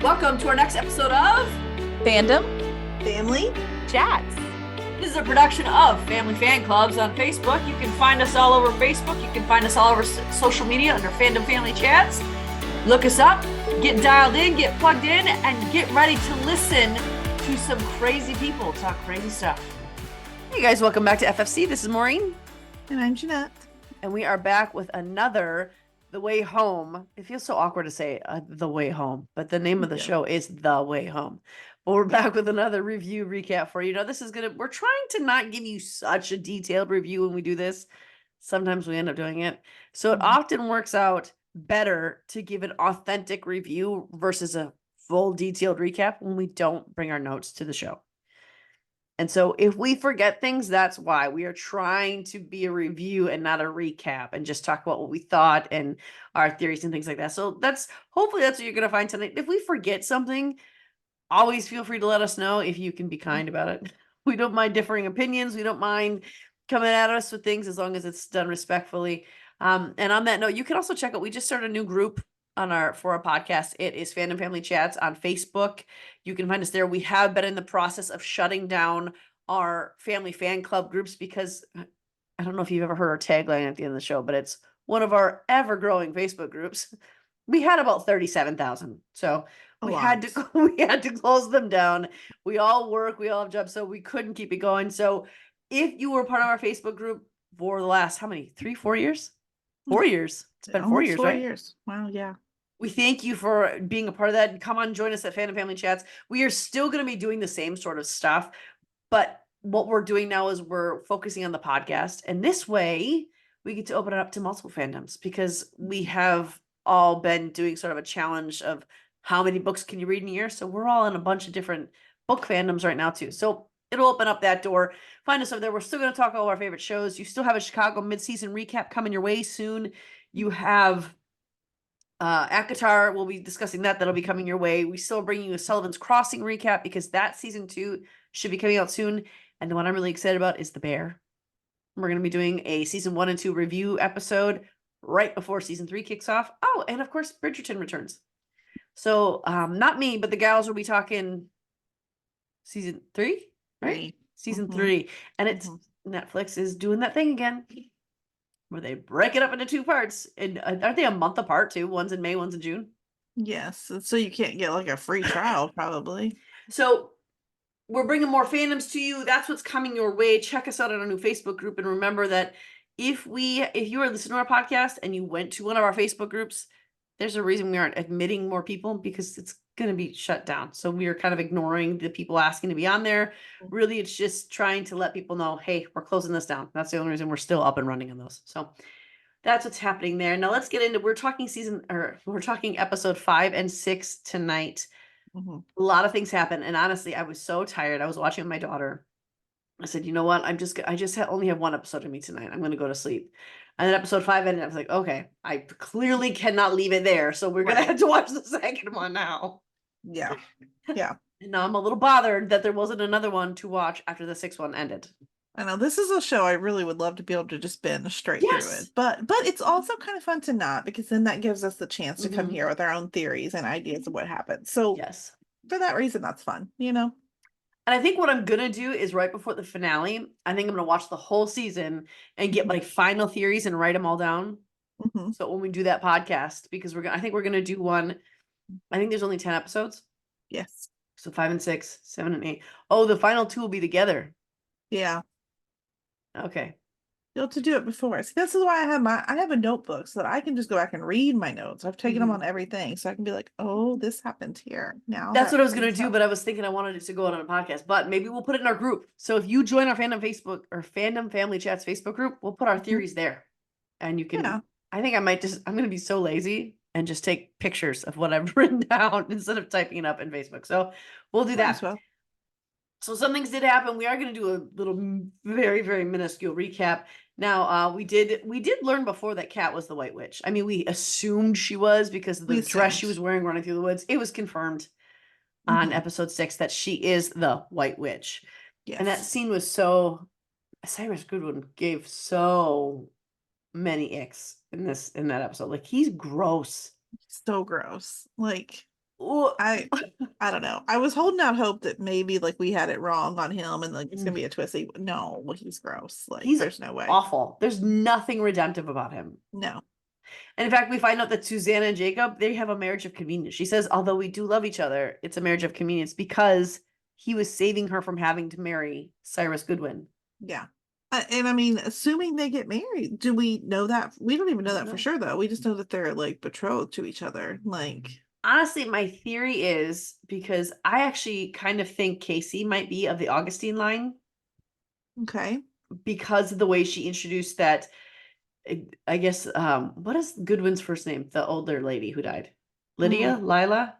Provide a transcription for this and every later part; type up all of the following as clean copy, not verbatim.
Welcome to our next episode of Fandom Family Chats. This is a production of Family Fan Clubs on Facebook. You can find us all over Facebook. You can find us all over social media under Fandom Family Chats. Look us up, get dialed in, get plugged in, and get ready to listen to some crazy people talk crazy stuff. Hey guys, welcome back to FFC. This is Maureen. and I'm Jeanette. And we are back with another The Way Home. It feels so awkward to say The Way Home, but the name of the show is The Way Home. But we're back with another review recap for you. Now, we're trying to not give you such a detailed review when we do this. Sometimes we end up doing it. So it often works out better to give an authentic review versus a full detailed recap when we don't bring our notes to the show. And so if we forget things, that's why we are trying to be a review and not a recap and just talk about what we thought and our theories and things like that. So hopefully that's what you're going to find tonight. If we forget something, always feel free to let us know if you can be kind about it. We don't mind differing opinions. We don't mind coming at us with things as long as it's done respectfully. And on that note, you can also check out, we just started a new group for our podcast. It is Fandom Family Chats on Facebook. You can find us there. We have been in the process of shutting down our family fan club groups because I don't know if you've ever heard our tagline at the end of the show, but it's one of our ever growing Facebook groups. We had about 37,000. So we had to close them down. We all work, we all have jobs, so we couldn't keep it going. So if you were part of our Facebook group for the last, how many, 3-4 years? 4 years. It's been 4 years, right? 4 years. Wow, yeah. We thank you for being a part of that. Come on, join us at Fandom Family Chats. We are still going to be doing the same sort of stuff, but what we're doing now is we're focusing on the podcast. And this way, we get to open it up to multiple fandoms because we have all been doing sort of a challenge of how many books can you read in a year. So we're all in a bunch of different book fandoms right now, too. So it'll open up that door. Find us over there. We're still going to talk all our favorite shows. You still have a Chicago mid-season recap coming your way soon. You have Akatar, we'll be discussing that. That'll be coming your way. We still bring you a Sullivan's Crossing recap because that season 2 should be coming out soon. And the one I'm really excited about is The Bear. We're going to be doing a season 1 and 2 review episode right before season 3 kicks off. Oh, and of course, Bridgerton returns. So not me, but the gals will be talking season 3, right? Season 3. And it's Netflix is doing that thing again where they break it up into 2 parts. And aren't they a month apart too? One's in May, one's in June. Yes. So you can't get like a free trial, probably. So we're bringing more fandoms to you. That's what's coming your way. Check us out on our new Facebook group. And remember that if you are listening to our podcast and you went to one of our Facebook groups, there's a reason we aren't admitting more people because it's going to be shut down. So we are kind of ignoring the people asking to be on there. Really, it's just trying to let people know, hey, we're closing this down. That's the only reason we're still up and running on those. So that's what's happening there. Now let's get into, we're talking episode 5 and 6 tonight. A lot of things happen. And honestly, I was so tired. I was watching with my daughter. I said, you know what? I just only have one episode of me tonight. I'm going to go to sleep. And then episode 5 ended. I was like, okay, I clearly cannot leave it there. So we're going to have to watch the second one now. Yeah. Yeah. And now I'm a little bothered that there wasn't another one to watch after the 6th one ended. I know this is a show I really would love to be able to just binge straight through it. But it's also kind of fun to not, because then that gives us the chance to come here with our own theories and ideas of what happened. So yes, for that reason, that's fun, you know? And I think what I'm going to do is right before the finale, I think I'm going to watch the whole season and get like final theories and write them all down. So when we do that podcast, because I think we're going to do one, I think there's only 10 episodes. Yes. So 5 and 6, 7 and 8. Oh, the final 2 will be together. Yeah. Okay. You'll have to do it before. See, this is why I have a notebook so that I can just go back and read my notes. I've taken them on everything, so I can be like, oh, this happened here. Now that's what I was gonna do, but I was thinking I wanted it to go out on a podcast. But maybe we'll put it in our group. So if you join our Fandom Facebook or Fandom Family Chats Facebook group, we'll put our theories there, and you can. Yeah. I think I'm gonna be so lazy and just take pictures of what I've written down instead of typing it up in Facebook. So we'll do that. Well. So some things did happen. We are going to do a little, very, very minuscule recap. Now, we did learn before that Kat was the White Witch. I mean, we assumed she was because of the dress she was wearing running through the woods. It was confirmed on episode 6 that she is the White Witch. Yes. And that scene was so, Cyrus Goodwin gave so many icks in that episode. Like, he's gross. So gross. Like Ooh. I don't know. I was holding out hope that maybe like we had it wrong on him and like it's gonna Mm. be a twist. No, well, he's gross. Like He's there's no way. awful. There's nothing redemptive about him. No. And in fact, we find out that Susanna and Jacob, they have a marriage of convenience. She says, although we do love each other, it's a marriage of convenience because he was saving her from having to marry Cyrus Goodwin. Yeah. And I mean, assuming they get married, do we know that? We don't even know that for No. sure, though. We just know that they're like betrothed to each other. Like, Honestly, my theory is because I actually kind of think Casey might be of the Augustine line okay. because of the way she introduced that. I guess, what is Goodwin's first name? The older lady who died. Lydia? Mm, Lila?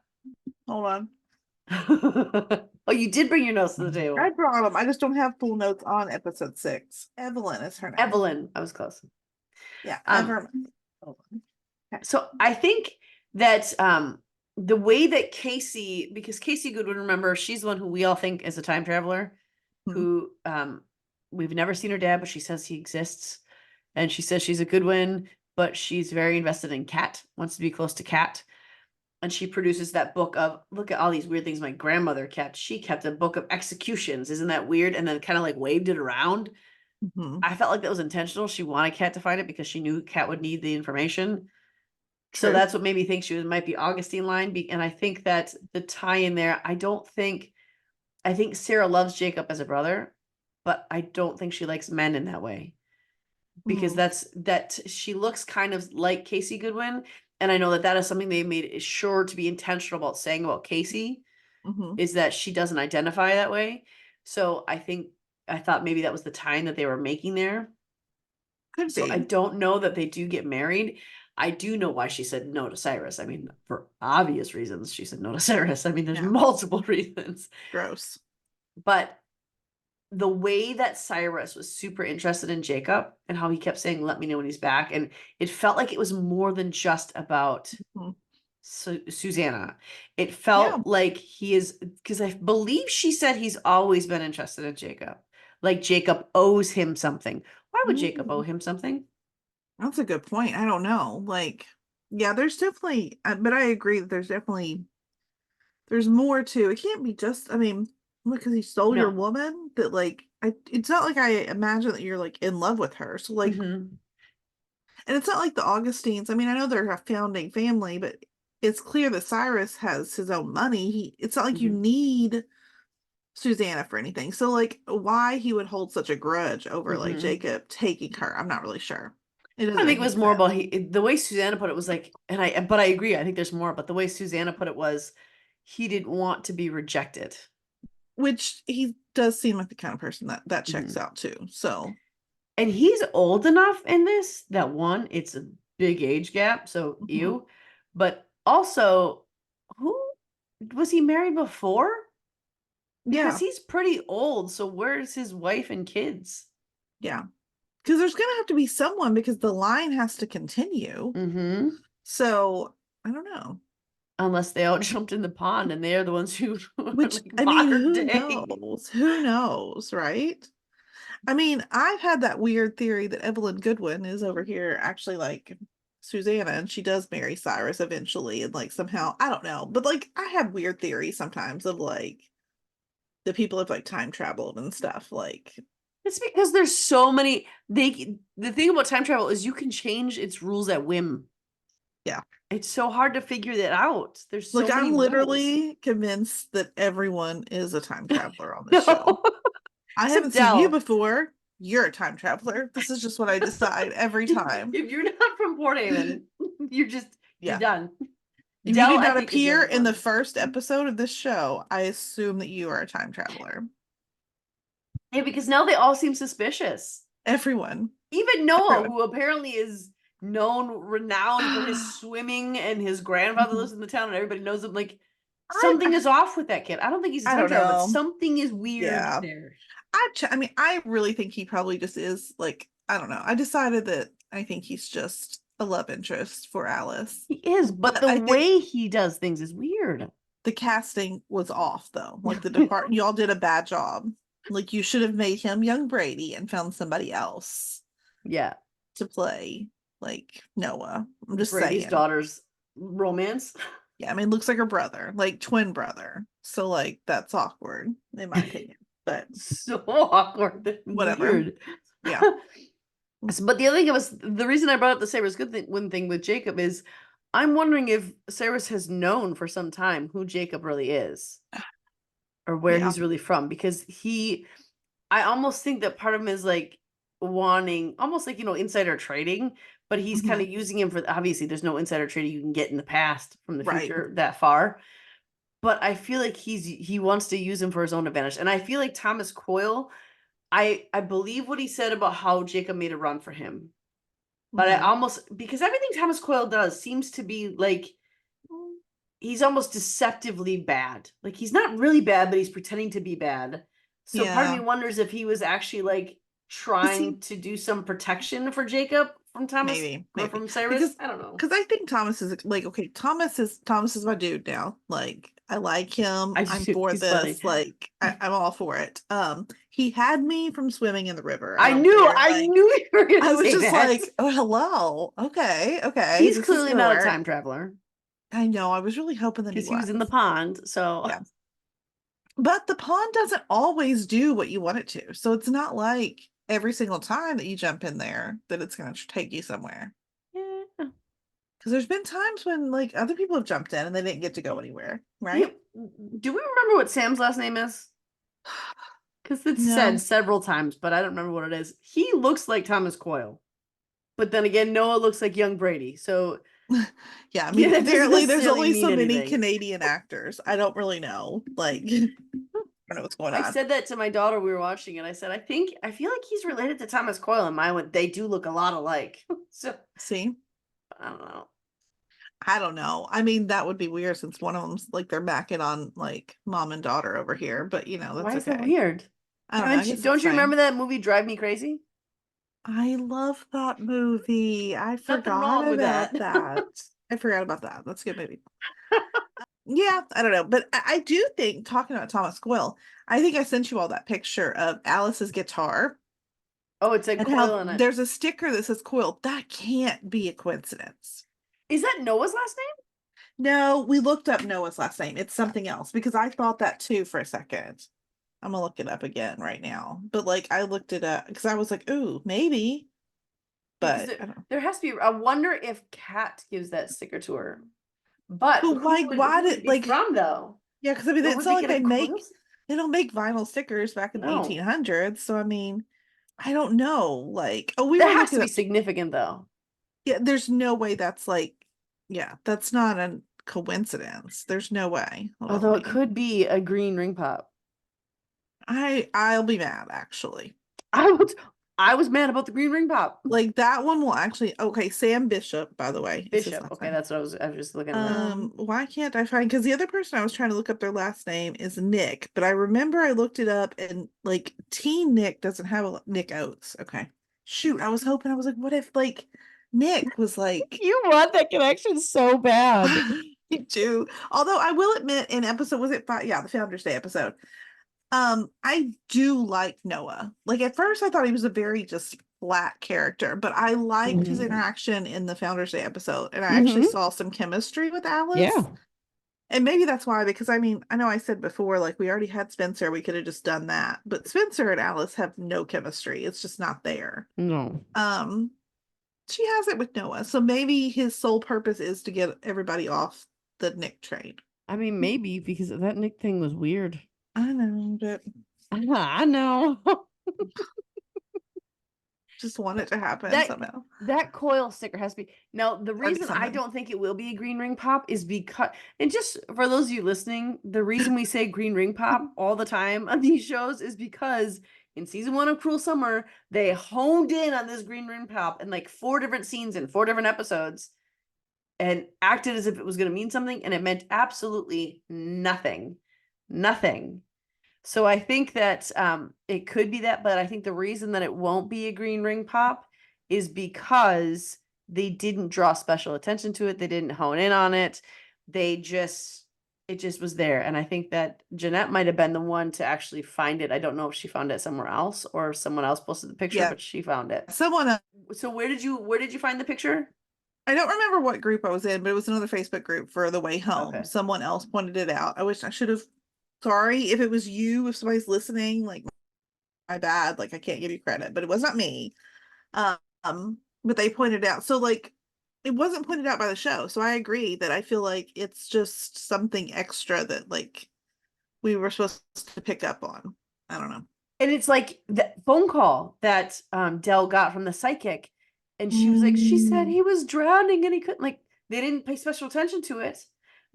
hold on. Oh, you did bring your notes to the I table. brought them. I just don't have full notes on episode 6. Evelyn is her name. Evelyn. I was close. Yeah, Um, Hold on. Okay. so I think that the way that Casey, because Casey Goodwin, remember, she's the one who we all think is a time traveler, Hmm. who we've never seen her dad, but she says he exists. And she says she's a Goodwin, but she's very invested in Cat, wants to be close to Cat. And she produces that book of, look at all these weird things my grandmother kept. She kept a book of executions. Isn't that weird? And then kind of like waved it around. Hmm. I felt like that was intentional. She wanted Cat to find it because she knew Cat would need the information. So True. that's what made me think might be Augustine line. And I think that the tie in there, I think Sarah loves Jacob as a brother, but I don't think she likes men in that way because Mm. that she looks kind of like Casey Goodwin. And I know that is something they made sure to be intentional about saying about Casey Hmm. is that she doesn't identify that way. So I thought maybe that was the time that they were making there. Could So I be. don't know that they do get married. I do know why she said no to Cyrus. I mean, for obvious reasons, she said no to Cyrus. I mean, there's Yeah. multiple reasons. Gross. But the way that Cyrus was super interested in Jacob and how he kept saying, let me know when he's back. And it felt like it was more than just about Mhm. Susanna. It Yeah. felt like he is, because I believe she said he's always been interested in Jacob. Like Jacob owes him something. Why would Jacob owe Mm. him something? That's a good point. I don't know. Like, yeah, there's definitely, but I agree that there's more to it. Can't be just, I mean, because he stole your No. woman, that like, it's not like I imagine that you're like in love with her. So, like, Mm-hmm. and it's not like the Augustines. I mean, I know they're a founding family, but it's clear that Cyrus has his own money. It's not like you Mm-hmm. need Susanna for anything. So, like, why he would hold such a grudge over like Mm-hmm. Jacob taking her, I'm not really sure. It doesn't I think make it was any more about sense. the way Susanna put it was like, but I agree. I think there's more, but the way Susanna put it was he didn't want to be rejected. Which he does seem like the kind of person that Mm-hmm. checks out too. So, And he's old enough in this that one, it's a big age gap, so mhm. ew. But also, who was he married before? Because Yeah, he's pretty old, so where's his wife and kids? yeah. Because there's gonna have to be someone because the line has to continue. Mm-hmm. So I don't know. Unless they all jumped in the pond and they're the ones who Which like I mean, modern who day. knows? Who knows, right? I mean, I've had that weird theory that Evelyn Goodwin is over here actually like Susanna and she does marry Cyrus eventually and like somehow I don't know. But like I have weird theories sometimes of like the people have like time traveled and stuff. Like It's because there's so many the thing about time travel is you can change its rules at whim. yeah. It's so hard to figure that out. There's so Like many I'm rules. literally convinced that everyone is a time traveler on this show. No. I haven't Except seen you Dell. before. You're a time traveler. This is just what I decide every time. If you're not from Port Haven, you're Yeah. done. If you Dell, did I not think, is the appear only in the one. first episode of this show, I assume that you are a time traveler. Yeah, because now they all seem suspicious. Everyone. Even Noah, Everyone. who apparently is renowned for his swimming, and his grandfather lives in the town, and everybody knows him. Like I something is off with that kid. I don't think he's a I time don't traveler, but know. something is weird Yeah. there. I mean, I really think he probably just is like, I don't know. I decided that I think he's just a love interest for Alice. He is, but But the I think way he does things is weird. the casting was off though. Like the department, y'all did a bad job. Like you should have made him young Brady and found somebody else Yeah, to play like Noah. I'm just Brady's saying. daughter's romance. Yeah, I mean, looks like her brother, like twin brother. So like that's awkward in my opinion. But So awkward and whatever. weird. Yeah. But the other thing was the reason I brought up the Sarah's one thing with Jacob is I'm wondering if Sarah's has known for some time who Jacob really is or where Yeah. he's really from because I almost think that part of him is like wanting almost like, insider trading, but he's kind Mhm. of using him for obviously there's no insider trading you can get in the past from the Right. future that far. But I feel like he wants to use him for his own advantage. And I feel like Thomas Coyle, I believe what he said about how Jacob made a run for him. But I Mhm. almost because everything Thomas Coyle does seems to be like he's almost deceptively bad. Like he's not really bad, but he's pretending to be bad. So part of me Yeah. wonders if he was actually like Cause he trying to do some protection for Jacob from Thomas or maybe from Cyrus. because I don't know. I think Thomas is like okay, Thomas is my dude now. Like I like him. I I'm do. for He's funny. this. Like I'm all for it. He had me from swimming in the river. I don't care. I Like knew you were I gonna was say just that. like, oh hello. Okay, He's this is clearly gonna not a work. time traveler I know. I was really hoping that he because he was in the was. pond. So Yeah. But the pond doesn't always do what you want it to. So it's not like every single time that you jump in there that it's going to take you somewhere. yeah. Because there's been times when like other people have jumped in and they didn't get to go anywhere, Yeah. right? Do we remember what Sam's last name is? Because it's said No. several times, but I don't remember what it is. He looks like Thomas Coyle. But then again, Noah looks like young Brady. So Yeah, I yeah, mean, that doesn't apparently there's necessarily only mean so many anything. Canadian actors. I don't really know. Like, I don't know what's going I on. said that to my daughter. We were watching it. I said, I feel like he's related to Thomas Coyle. And mine went, they do look a lot alike. So See? I don't know. I don't know. I mean, that would be weird since one of them's like they're backing on like mom and daughter over here, but Why that's is that okay. weird? I don't know. I guess it's Don't you fine. remember that movie Drive Me Crazy? I love that movie. I Nothing forgot wrong with about that. that. I forgot about that. That's a good movie. Yeah, I don't know. But I do think, talking about Thomas Quill, I think I sent you all that picture of Alice's guitar Oh, it said and Coyle how on it. there's a sticker that says Quill. That can't be a coincidence. Is that Noah's last name? No, we looked up Noah's last name. It's something else because I thought that too for a second. I'm gonna look it up again right now. But like I looked it up because I was like, ooh, maybe. Because But I don't know. there has to be. I wonder if Kat gives that sticker to her. But But like why who would it did be like from though? yeah, because I mean Where it's would not they like get a Coyle? they don't make vinyl stickers back in the No. 1800s. So I mean, I don't know. Like, oh, we That were has to looking be up. significant though. Yeah, there's no way that's like, yeah, that's not a coincidence. There's no way. Hold on, Although let it me. could be a green ring pop. I'll be mad actually. I was I was mad about the green ring pop. Like that one will actually okay, Sam Bishop, by the way, is his Bishop. last Okay, name. that's what I was just looking at. Why can't I find because the other person I was trying to look up their last name is Nick, but I remember I looked it up and like Teen Nick doesn't have a Nick Oates. Okay. Shoot, I was hoping I was like, what if like Nick was like You want that connection so bad. you do. Although I will admit in episode was it five? Yeah, the Founders Day episode. I do like Noah. Like at first I thought he was a very just flat character, but I liked his Hmm. interaction in the Founders Day episode and I actually Hmm. saw some chemistry with Alice. Yeah. And maybe that's why, because I mean, I know I said before, like we already had Spencer, we could have just done that. But Spencer and Alice have no chemistry. It's just not there. No. Um, she has it with Noah. So maybe his sole purpose is to get everybody off the Nick train. I mean, maybe because that Nick thing was weird. I know, but I know. just want it to happen that somehow. that coil sticker has to be now. The Gotta be reason I something. don't think it will be a green ring pop is because, and just for those of you listening, the reason we say green ring pop all the time on these shows is because in season 1 of Cruel Summer they honed in on this green ring pop in like 4 different scenes in 4 different episodes and acted as if it was going to mean something, and it meant absolutely nothing. Nothing. So I think that it could be that, but I think the reason that it won't be a green ring pop is because they didn't draw special attention to it. They didn't hone in on it. It just was there. And I think that Jeanette might have been the one to actually find it. I don't know if she found it somewhere else or if someone else posted the picture, Yeah, but she found it. someone So where did you find the picture? I don't remember what group I was in, but it was another Facebook group for the way home. Okay. Someone else pointed it out. I wish I should have. Sorry if it was you, if somebody's listening, like my bad, like I can't give you credit, but it was not me. But they pointed out. So like it wasn't pointed out by the show. So I agree that I feel like it's just something extra that like we were supposed to pick up on. I don't know. And it's like the phone call that Dell got from the psychic. And she was like, she said Mm, he was drowning and he couldn't, like, they didn't pay special attention to it,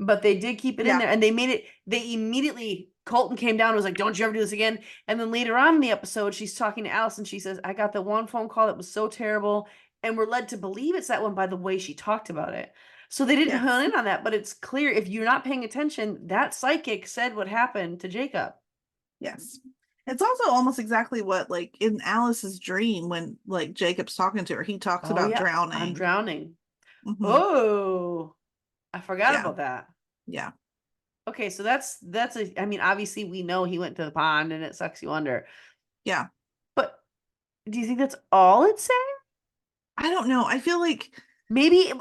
but they did keep it in yeah. there. And they made it, they immediately, Colton came down and was like, don't you ever do this again. And then later on in the episode, she's talking to Alice and she says, I got the one phone call that was so terrible. And we're led to believe it's that one by the way she talked about it. So they didn't hone Yes. in on that, but it's clear if you're not paying attention, that psychic said what happened to Jacob. Yes. It's also almost exactly what like in Alice's dream when like Jacob's talking to her, he talks Oh about yeah, I'm drowning. drowning. Hmm. Oh, I forgot Yeah. about that. Yeah. Okay, so that's a, I mean, obviously we know he went to the pond and it sucks you under. Yeah. But do you think that's all it's saying? I don't know. I feel like Maybe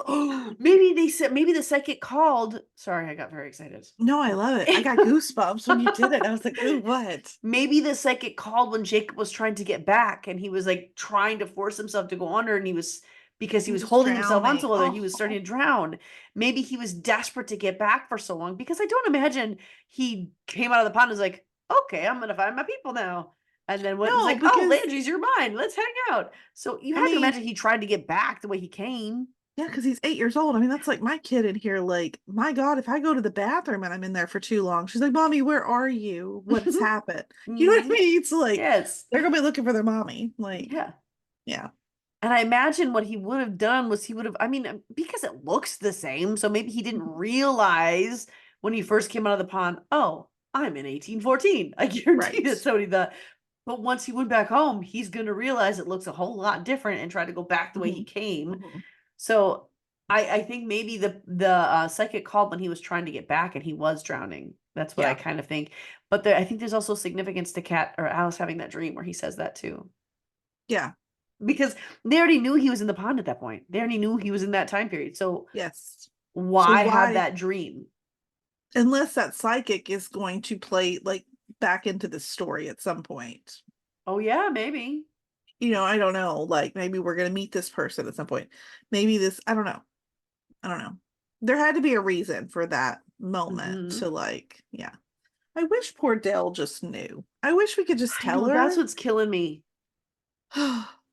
maybe they said maybe the psychic called. Sorry, I got very excited. no, I love it. I got goosebumps when you did it. I was like, ooh, what? Maybe the psychic called when Jacob was trying to get back and he was like trying to force himself to go under and he was because he He was was holding himself onto drowning. other, he was starting Oh, to drown. Maybe he was desperate to get back for so long because I don't imagine he came out of the pond and was like, okay, I'm gonna find my people now. And then went and was no, like, oh, because Landry's your mine. Let's hang out. So you I had to mean, imagine he tried to get back the way he came. yeah, because he's 8 years old. I mean, that's like my kid in here. Like, my God, if I go to the bathroom and I'm in there for too long, she's like, Mommy, where are you? What's happened? You know what I Mhm. mean? It's like Yes. they're gonna be looking for their mommy. Like, Yeah. yeah. And I imagine what he would have done was he would have, I mean, because it looks the same, so maybe he didn't Mhm. realize when he first came out of the pond, oh, I'm in 1814. I guarantee Right. that's what he thought. But once he went back home, he's going to realize it looks a whole lot different and try to go back the way he Hmm. came. Hmm. So I think maybe the psychic called when he was trying to get back and he was drowning. That's what I Yeah. kind of think. But there, I think there's also significance to Kat or Alice having that dream where he says that too. Yeah. Because they already knew he was in the pond at that point. They already knew he was in that time period. So Yes. So why have why, that dream? unless that psychic is going to play like back into the story at some point. Oh yeah, maybe. I don't know. Like maybe we're gonna meet this person at some point. Maybe this, I don't know. I don't know. There had to be a reason for that moment Hmm. to like, yeah. I wish poor Dell just knew. I wish we could just I tell know that's her. what's killing me.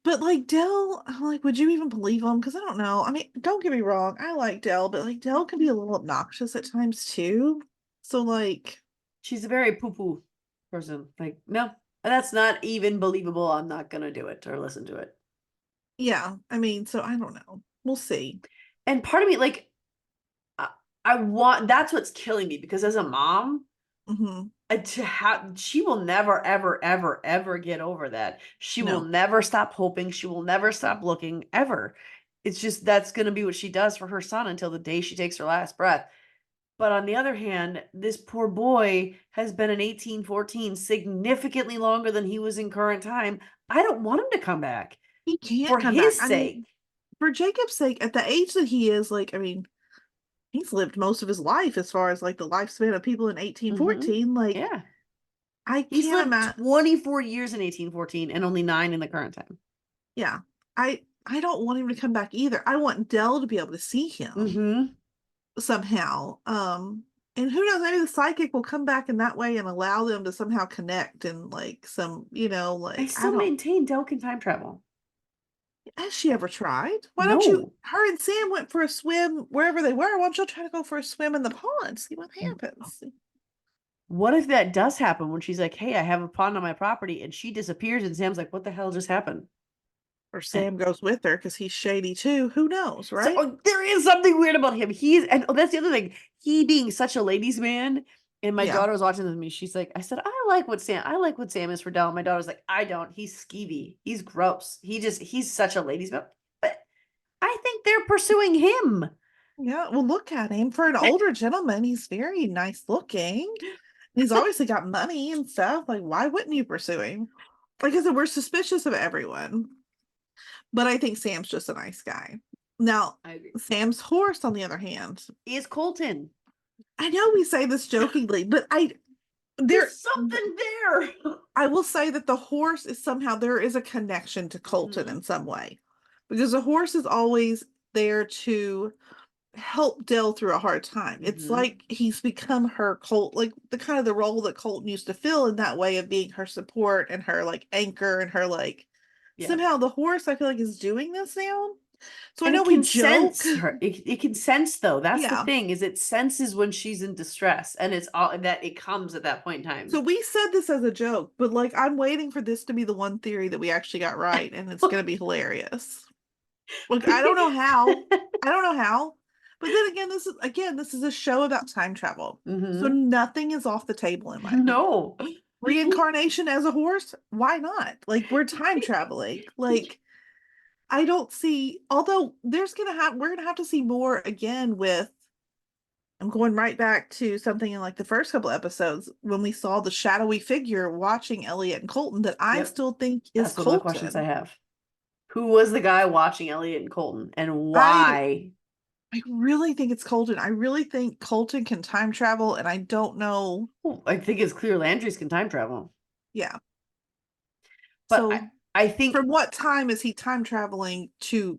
But like Dell, I'm like, would you even believe him? Because I don't know. I mean, don't get me wrong, I like Dell, but like Dell can be a little obnoxious at times too. So like, She's a very poo-poo person. Like, no, that's not even believable. I'm not gonna do it or listen to it. yeah, I mean, so I don't know. We'll see. And part of me, like, I, I want that's what's killing me because as a mom, Hmm. to have she will never ever ever ever get over that. She will No. never stop hoping, she will never stop looking ever. It's just that's going to be what she does for her son until the day she takes her last breath. But on the other hand, this poor boy has been in 1814 significantly longer than he was in current time. I don't want him to come back He can't for come back. his I sake. mean, for Jacob's sake, at the age that he is, like, I mean, he's lived most of his life as far as like the lifespan of people in Hmm. 1814. Like, Yeah. I He's can't lived imagine. 24 years in 1814 and only 9 in the current time. Yeah. I don't want him to come back either. I want Dell to be able to see him Hmm. somehow. And who knows, maybe the psychic will come back in that way and allow them to somehow connect and like some, I like I still don't maintain Del can time travel. has she ever tried? Why don't you No. her and Sam went for a swim wherever they were. Why don't you try to go for a swim in the pond? See what happens. What if that does happen when she's like, hey, I have a pond on my property and she disappears and Sam's like, what the hell just happened? Or And Sam goes with her because he's shady too. Who knows, so right? there is something weird about him. He's, and that's the other thing. He being such a ladies' man. And my Yeah. daughter was watching with me. She's like, I like what Sam is for Del. My daughter's like, I don't. He's skeevy. He's gross. He's such a ladies' man. But I think they're pursuing him. Yeah. Well, look at him. For an older gentleman, he's very nice looking. He's obviously got money and stuff. Like, why wouldn't you pursue him? Like I said, we're suspicious of everyone. But I think Sam's just a nice guy. Now, I agree. Sam's horse, on the other hand, Is Colton. I know we say this jokingly, but there There's something there. I will say that the horse is somehow there is a connection to Colton Mhm. in some way because the horse is always there to help Dell through a hard time. It's Mhm. like he's become her Colt, like the kind of the role that Colton used to fill in that way of being her support and her like anchor and her like Yeah. somehow the horse I feel like is doing this now. So I And know it we can joke. sense her. It can sense though. That's the Yeah. thing, is it senses when she's in distress, and it's all that it comes at that point in So time. we said this as a joke, but like I'm waiting for this to be the one theory that we actually got right and it's gonna be hilarious. Like I don't know how. I don't know how. But then again, this is a show about time travel. So Hmm. nothing is off the table in my opinion. No. Reincarnation as a horse? Why not? Like we're time traveling. Like I don't see although we're gonna have to see more again with I'm going right back to something in like the first couple episodes when we saw the shadowy figure watching Elliot and Colton that I Yep. still think is That's one of the questions I Colton. have. Who was the guy watching Elliot and Colton, and I why? I really think it's Colton. I really think Colton can time travel, and I don't know. Well, I think it's clear Landry's can time travel. Yeah. But So I think from what time is he time traveling to,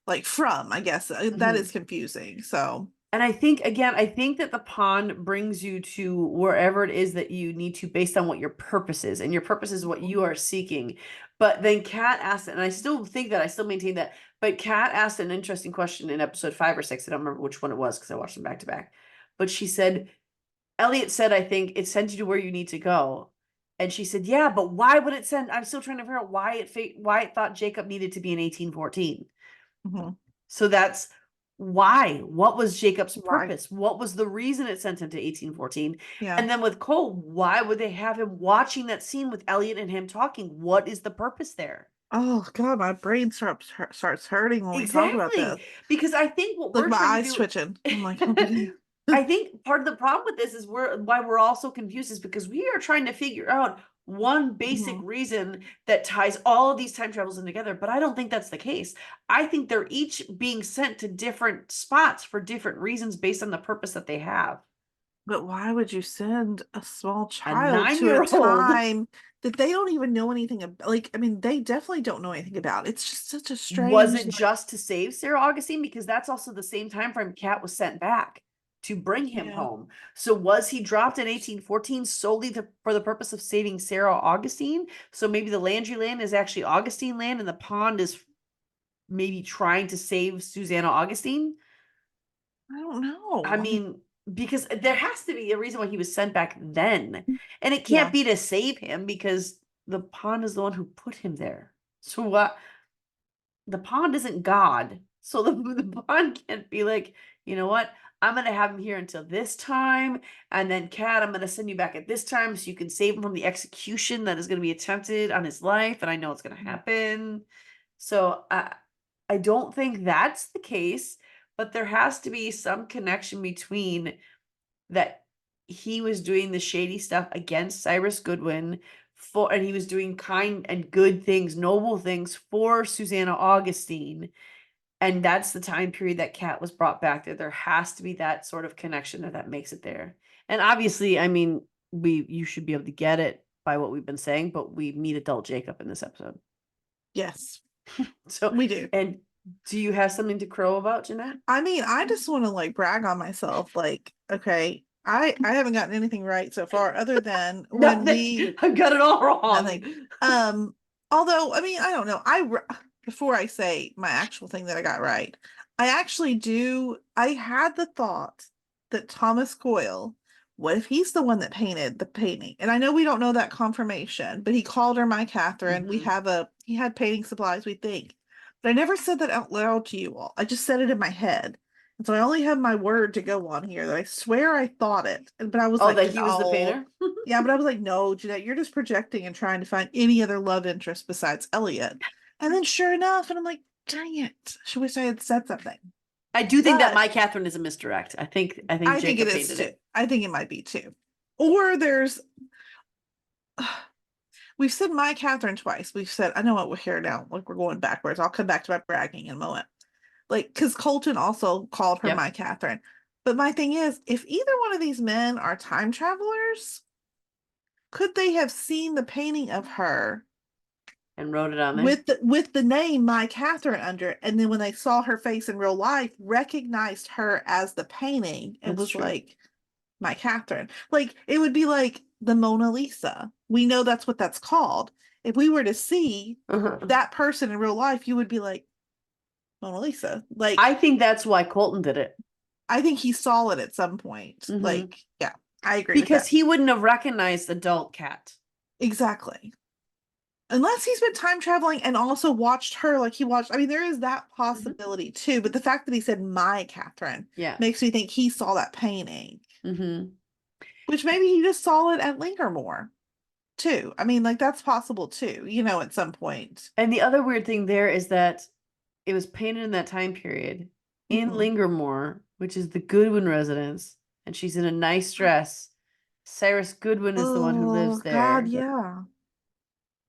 like, from? I guess that is mhm. confusing. So, And I think again, I think that the pond brings you to wherever it is that you need to based on what your purpose is, and your purpose is what you are seeking. But then Kat asked, and I still think that I still maintain that, but Kat asked an interesting question in episode 5 or 6. I don't remember which one it was because I watched them back to back. But she said, Elliot said, I think it sends you to where you need to go. And she said, yeah, but why would it send? I'm still trying to figure out why it thought Jacob needed to be in 1814. mhm. So that's why. What was Jacob's Why? purpose? What was the reason it sent him to 1814? Yeah. And then with Cole, why would they have him watching that scene with Elliot and him talking? What is the purpose there? Oh God, my brain starts hurting when we talk about this. Exactly. Because I think what Like we're my trying to eyes do, twitching. I'm like, okay. I think part of the problem with this is why we're all so confused is because we are trying to figure out one basic Mhm. reason that ties all of these time travels in together, but I don't think that's the case. I think they're each being sent to different spots for different reasons based on the purpose that they have. But why would you send a small A child to a 9-year old time that they don't even know anything about? Like, I mean, they definitely don't know anything about. It's just such a was strange, it like, just to save Sarah Augustine? Because that's also the same time frame Cat was sent back to bring him yeah. home. So was he dropped in 1814 solely for the purpose of saving Sarah Augustine? So maybe the Landry land is actually Augustine land and the pond is maybe trying to save Susanna Augustine? I don't I know. mean, because there has to be a reason why he was sent back then. And it can't Yeah. be to save him because the pond is the one who put him there. So what? The pond isn't God. So the pond can't be like, you know what? I'm gonna have him here until this time, and then Cat, I'm gonna send you back at this time so you can save him from the execution that is gonna be attempted on his life, and I know it's gonna happen. So I don't think that's the case, but there has to be some connection between that he was doing the shady stuff against Cyrus Goodwin for, and he was doing kind and good things, noble things for Susanna Augustine. And that's the time period that Cat was brought back there. There has to be that sort of connection that makes it there. And obviously, I mean, you should be able to get it by what we've been saying, but we meet adult Jacob in this episode. Yes, So, we do. and do you have something to crow about, Jeanette? I mean, I just want to like brag on myself. Like, okay, I haven't gotten anything right so far, other than when we Nothing. I've got it all wrong. nothing. Although I mean, I don't know. Before I say my actual thing that I got right, I actually do. I had the thought that Thomas Coyle, what if he's the one that painted the painting? And I know we don't know that confirmation, but he called her my Catherine. Mhm. He had painting supplies, we think. But I never said that out loud to you all. I just said it in my head. And so I only have my word to go on here that I swear I thought it. But I was Oh, like, that he was the no. painter? Yeah, but I was like, no, Jeanette, you're just projecting and trying to find any other love interest besides Elliot. And then sure enough, and I'm like, dang it. I wish I had said something. I do think that But my Catherine is a misdirect. I think I think it Jacob is painted too. it. I think it might be too. Or there's we've said my Catherine twice. We've said, I know what we're here now. Like we're going backwards. I'll come back to my bragging in a moment. like, because Colton also called her Yep. my Catherine. But my thing is, if either one of these men are time travelers, could they have seen the painting of her And wrote it on there. with the name my Catherine under it, and then when they saw her face in real life, recognized her as the painting and That's was true. like, my Catherine. Like it would be like the Mona Lisa. We know that's what that's called. If we were to see Uh-huh. that person in real life, you would be like, Mona Lisa. Like, I think that's why Colton did it. I think he saw it at some point. Mm-hmm. Like, yeah, I agree with Because that. he wouldn't have recognized adult Cat. Exactly. Unless he's been time traveling and also watched her, like he watched. I mean, there is that Mm-hmm. possibility too. But the fact that he said my Catherine Yeah. makes me think he saw that painting, Mm-hmm. which maybe he just saw it at Lingermore too. I mean, like that's possible too, at some point. And the other weird thing there is that it was painted in that time period in Mhm. Lingermore, which is the Goodwin residence, and she's in a nice dress. Cyrus Goodwin is the one who Oh lives God, there. yeah.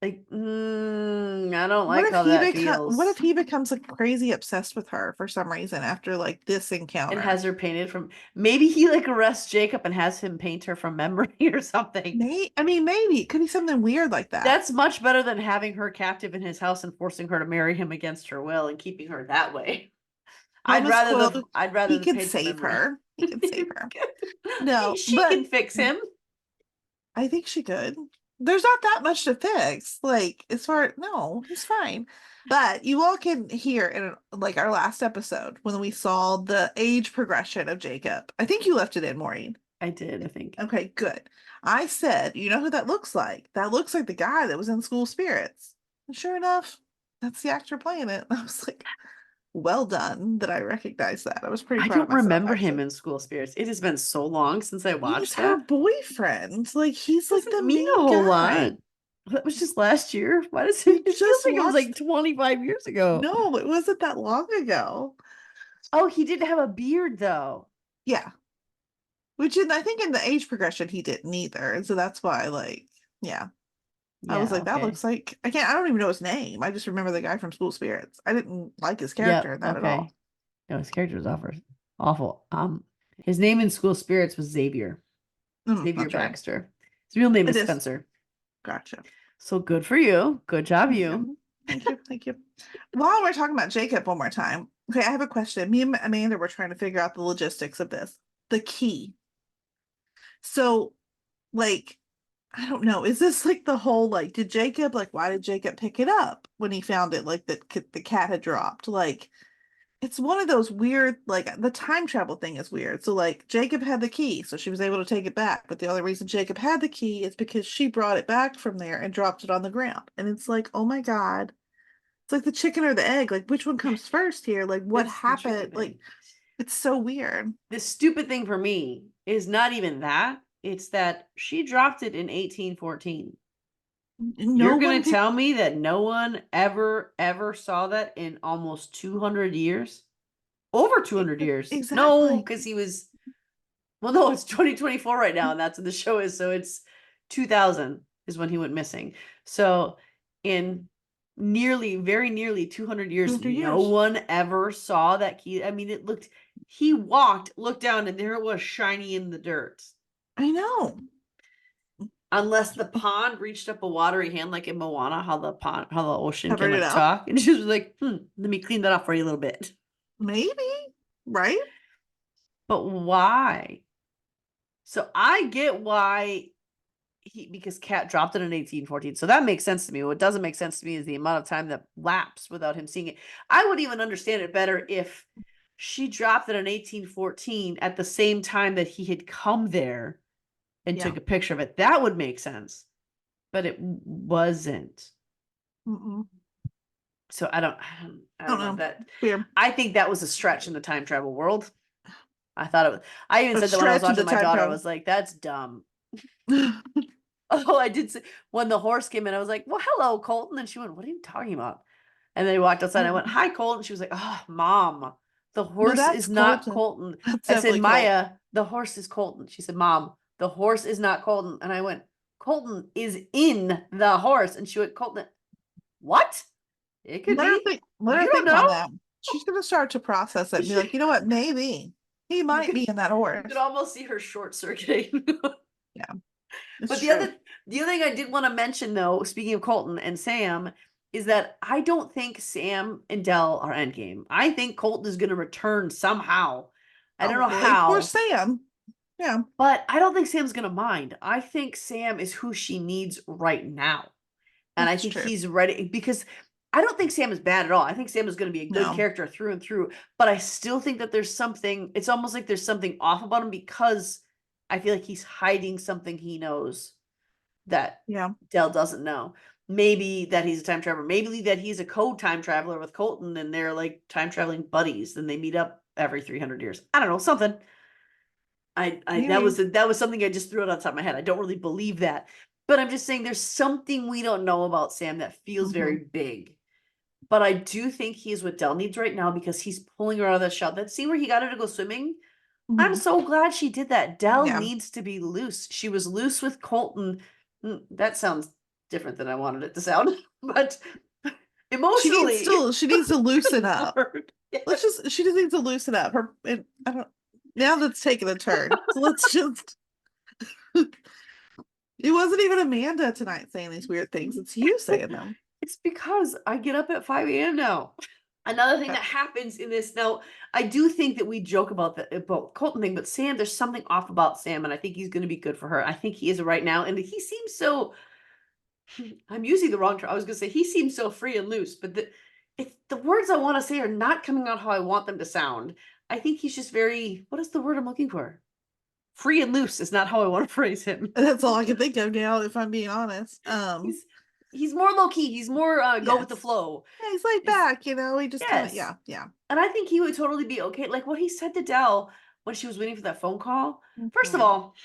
Like, I don't like how that What if feels. he becomes like crazy obsessed with her for some reason after like this And encounter? has her painted from, maybe he like arrests Jacob and has him paint her from memory or something. I mean, maybe it could be something weird like that. That's much better than having her captive in his house and forcing her to marry him against her will and keeping her that way. Thomas Quill, I'd rather he the could paint from save memory. her. He could save her. No, She but can fix him. I think she could. There's not that much to fix. Like, as far no, he's fine. But you all can hear in like our last episode when we saw the age progression of Jacob. I think you left it in, Maureen. I did, I think. Okay, good. I said, you know who that looks like? That looks like the guy that was in School Spirits. And sure enough, that's the actor playing it. I was like, well done that I recognized that. I was pretty I proud of don't myself, remember him actually. in School Spirits. It has been so long since I He's watched her that. boyfriend. Like, he's like Doesn't the mean a main whole lot. guy. That was just last year. Why does We it feels just like it was like watched. 25 years ago? No, it wasn't that long ago. Oh, he did have a beard though. Yeah. Which I think in the age progression he didn't either. And so that's why, like, yeah. I was Yeah, like, that okay. looks like I don't even know his name. I just remember the guy from School Spirits. I didn't like his character Yep, in that at all. okay. No, his character was awful. Awful. His name in School Spirits was Xavier. Xavier That's right. Baxter. His real name It is is. Spencer. Gotcha. So good for you. Good job, Thank you. you. Thank you. Thank you. While we're talking about Jacob one more time, okay, I have a question. Me and Amanda were trying to figure out the logistics of this. The key. So, like, I don't know. Is this like the whole like, did Jacob like why did Jacob pick it up when he found it like that the cat had dropped? Like, it's one of those weird like the time travel thing is weird. So like Jacob had the key, so she was able to take it back. But the only reason Jacob had the key is because she brought it back from there and dropped it on the ground. And it's like, oh my God. It's like the chicken or the egg. Like, which one comes first here? Like, what That's the tricky happened? Like, thing. it's so weird. The stupid thing for me is not even that. It's that she dropped it in 1814. No You're going one to picked. tell me that no one ever saw that in almost 200 years? Over 200 years. No, Exactly. because he was, well, no, it's 2024 right now, and that's what the show is. So it's 2000 is when he went missing. So in very nearly 200 years, 200 no years. one ever saw that key. I mean, he walked, looked down, and there it was shiny in the dirt. I know. Unless the pond reached up a watery hand like in Moana, how the ocean can Covered it like up. talk. And she was like, let me clean that up for you a little bit. Maybe. Right? But why? So I get why because Cat dropped it in 1814. So that makes sense to me. What doesn't make sense to me is the amount of time that lapsed without him seeing it. I would even understand it better if she dropped it in 1814 at the same time that he had come there and Yeah. took a picture of it. That would make sense. But it wasn't. Mm-mm. So I don't I don't know know. that. Weird. I think that was a stretch in the time travel world. I thought it was. I even A said that when I was stretch of watching the my time daughter, I travel. was like, "That's dumb." Oh, I did say when the horse came in, I was like, "Well, hello, Colton," and she went, "What are you talking about?" And then we walked outside. And I went, "Hi, Colton." She was like, "Oh, Mom, the No, horse that's is not Colton. Colton." That's I said, definitely Colton. "Maya, the horse is Colton." She said, "Mom, the horse is not Colton." And I went, "Colton is in the horse." And she went, "Colton, what? It could be. Let her You don't think on know." that. she's gonna start to process it and be like, you know what, maybe he You might could, be in that you could horse. almost see her short circuiting. Yeah, it's But true. the other thing I did want to mention though, speaking of Colton and Sam, is that I don't think Sam and Dell are endgame. I think Colton is going to return somehow. I don't know Probably. Poor how, Sam. Yeah, but I don't think Sam's going to mind. I think Sam is who she needs right now. And I that's think true. he's ready because I don't think Sam is bad at all. I think Sam is going to be a good No. character through and through, but I still think that there's something, it's almost like there's something off about him because I feel like he's hiding something he knows that Yeah. Dell doesn't know. Maybe that he's a time traveler. Maybe that he's a code time traveler with Colton and they're like time traveling buddies and they meet up every 300 years. I don't know, something. I Maybe. that was something I just threw it on top of my head. I don't really believe that. But I'm just saying there's something we don't know about Sam that feels Hmm. very big. But I do think he is what Dell needs right now because he's pulling her out of the shell. That scene where he got her to go swimming, I'm Hmm. so glad she did that. Dell Yeah. needs to be loose. She was loose with Colton. That sounds different than I wanted it to sound, but emotionally, She needs to loosen good up. Lord. Let's Yes. just, she just needs to loosen up. Her, and I don't, now that's taking a turn. So let's just, it wasn't even Amanda tonight saying these weird things. It's you saying them. It's because I get up at 5 a.m. now. Another thing Okay. that happens in this now, I do think that we joke about the about Colton thing, but Sam, there's something off about Sam, and I think he's going to be good for her. I think he is right now, and he seems so. I'm using the wrong term. I was going to say he seems so free and loose, but the words I want to say are not coming out how I want them to sound. I think he's just very. What is the word I'm looking for? Free and loose is not how I want to phrase him. That's all I can think of now, if I'm being honest. He's he's more low key. He's more go with the Yes. flow. Yeah, he's laid He's back, you know, he just kind of, yes. yeah, yeah. And I think he would totally be okay. Like what he said to Dell when she was waiting for that phone call. First of Hmm. all,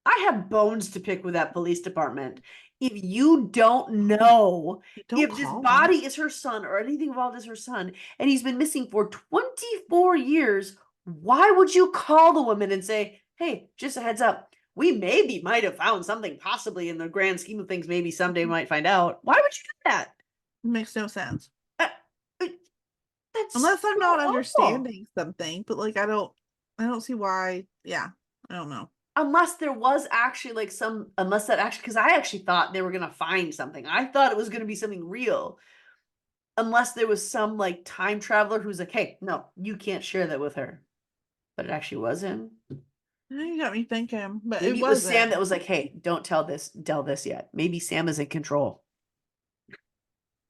I have bones to pick with that police department. If you don't know Don't if this call him. body is her son or anything involved is her son, and he's been missing for 24 years, why would you call the woman and say, hey, just a heads up, we maybe might have found something possibly in the grand scheme of things, maybe someday we might find out. Why would you do that? Makes no sense. Uh, uh, that's Unless I'm so not awful. understanding something, but like I don't see why. Yeah, I don't know. Unless there was actually like some, unless that actually, because I actually thought they were going to find something. I thought it was going to be something real. Unless there was some like time traveler who's like, hey, no, you can't share that with her. But it actually was him. You got me thinking, but it Maybe it was Sam wasn't. that was like, hey, don't tell this yet. Maybe Sam is in control.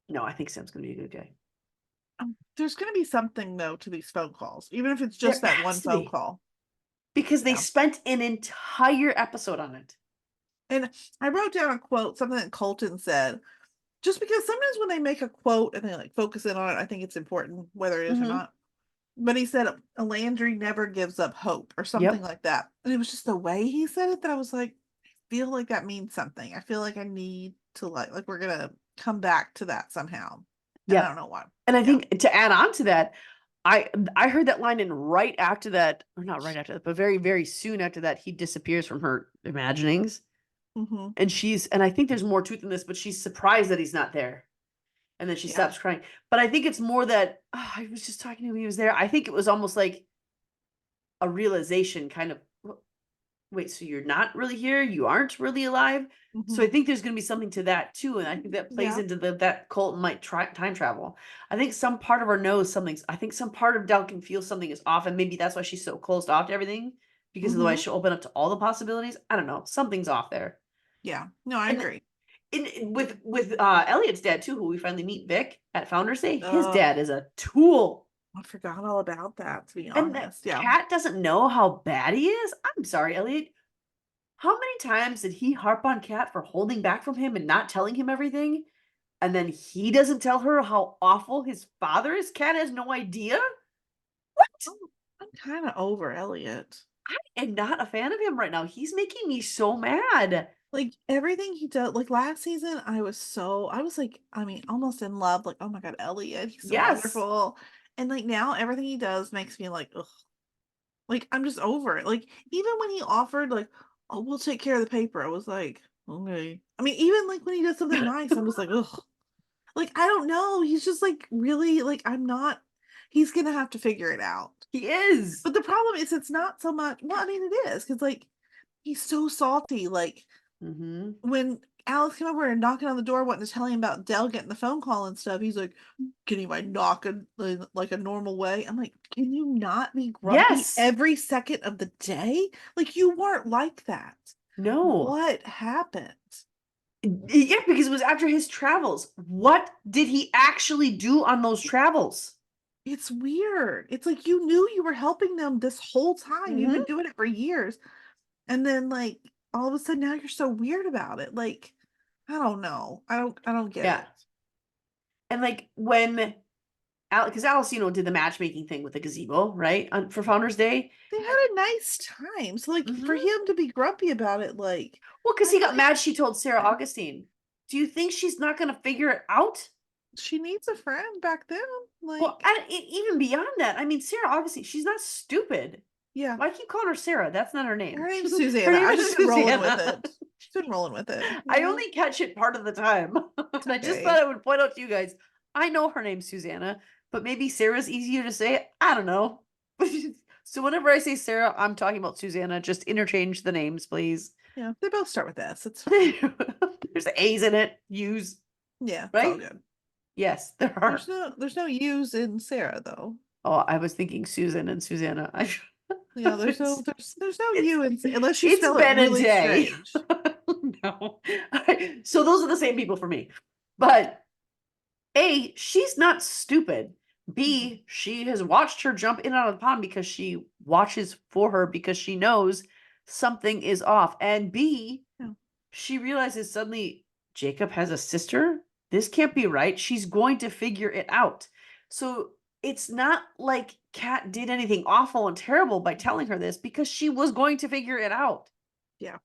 No, I think Sam's going to be a good guy. There's going to be something though to these phone calls, even if it's There just that has one to phone be call. because they Yeah. spent an entire episode on it. And I wrote down a quote, something that Colton said, just because sometimes when they make a quote and they like focus in on it, I think it's important whether it is or Mm-hmm. not. But he said a Landry never gives up hope or something Yep. like that. And it was just the way he said it that I was like, I feel like that means something. I feel like I need to like we're gonna come back to that somehow. And I don't Yep. know why. And I Yeah. think to add on to that, I heard that line and right after that, or not right after that, but very, very soon after that, he disappears from her imaginings. Hmm. And I think there's more truth in this, but she's surprised that he's not there. And then she Yeah. stops crying. But I think it's more that I was just talking to him when he was there. I think it was almost like a realization kind of wait, so you're not really here? You aren't really alive? So Hmm. I think there's going to be something to that too, and I think that plays Yeah. into that Colton might try time travel. I think some part of her knows something's. I think some part of Dell can feel something is off, and maybe that's why she's so closed off to everything because of the way Hmm. she'll open up to all the possibilities. I don't know, something's off there. Yeah. No, I And agree. with Elliot's dad too, who we finally meet, Vic at Founders Day. His Oh, dad is a tool. I forgot all about that, to be And that honest. Yeah. cat doesn't know how bad he is. I'm sorry, Elliot. How many times did he harp on Kat for holding back from him and not telling him everything? And then he doesn't tell her how awful his father is? Kat has no idea? What? I'm kind of over Elliot. I am not a fan of him right now. He's making me so mad. Like everything he does, like last season, I was like, I mean, almost in love. Like, oh my God, Elliot, he's so Yes. wonderful. And like now, everything he does makes me like, ugh. Like I'm just over it. Like even when he offered, like, oh, we'll take care of the paper, I was like, okay. I mean, even like when he does something nice, I'm just like, ugh. Like I don't know. He's just like really like I'm not. he's gonna have to figure it out. He is. But the problem is it's not so much, well, I mean it is, because like he's so salty. Like Mm-hmm. when Alex came over and knocking on the door wanting to tell him about Dell getting the phone call and stuff, he's like, can you mind knock in like a normal way? I'm like, can you not be grumpy Yes. every second of the day? Like you weren't like that. No. What happened? Yeah, because it was after his travels. What did he actually do on those travels? It's weird. It's like you knew you were helping them this whole time. You've been Mm-hmm. doing it for years. And then like all of a sudden now you're so weird about it. Like, I don't know. I don't get Yeah. it. And like when because Alice, did the matchmaking thing with the gazebo, right? For Founders Day. They had a nice time. So like for Mm-hmm. him to be grumpy about it, like Well, because I he feel got like mad, she told Sarah Augustine. Do you think she's not going to figure it out? she needs a friend back then. Well, Like, and even beyond that, I mean, Sarah Augustine, she's not stupid. yeah. Why keep calling her Sarah? That's not her name. Her name's Her Susanna. name I've is just been rolling with Susanna. it. She's been rolling with it, I only catch it part of the time. It's And I just okay. thought I would point out to you guys. I know her name's Susanna, but maybe Sarah's easier to say. I don't know. So whenever I say Sarah, I'm talking about Susanna. Just interchange the names, please. Yeah, they both start with S. It's fine. There's A's in it. U's, Yeah, it's all right? good. Yes, there are. There's no U's in Sarah though. Oh, I was thinking Susan and Susanna. Yeah, it's there's no it's U in unless you it's spell it been a really day. strange. No. So those are the same people for me. But A, she's not stupid. Mhm. B, she has watched her jump in and out of the pond because she watches for her because she knows something is off. And B, Yeah, she realizes suddenly Jacob has a sister. This can't be right. She's going to figure it out. So it's not like Kat did anything awful and terrible by telling her this because she was going to figure it out. yeah.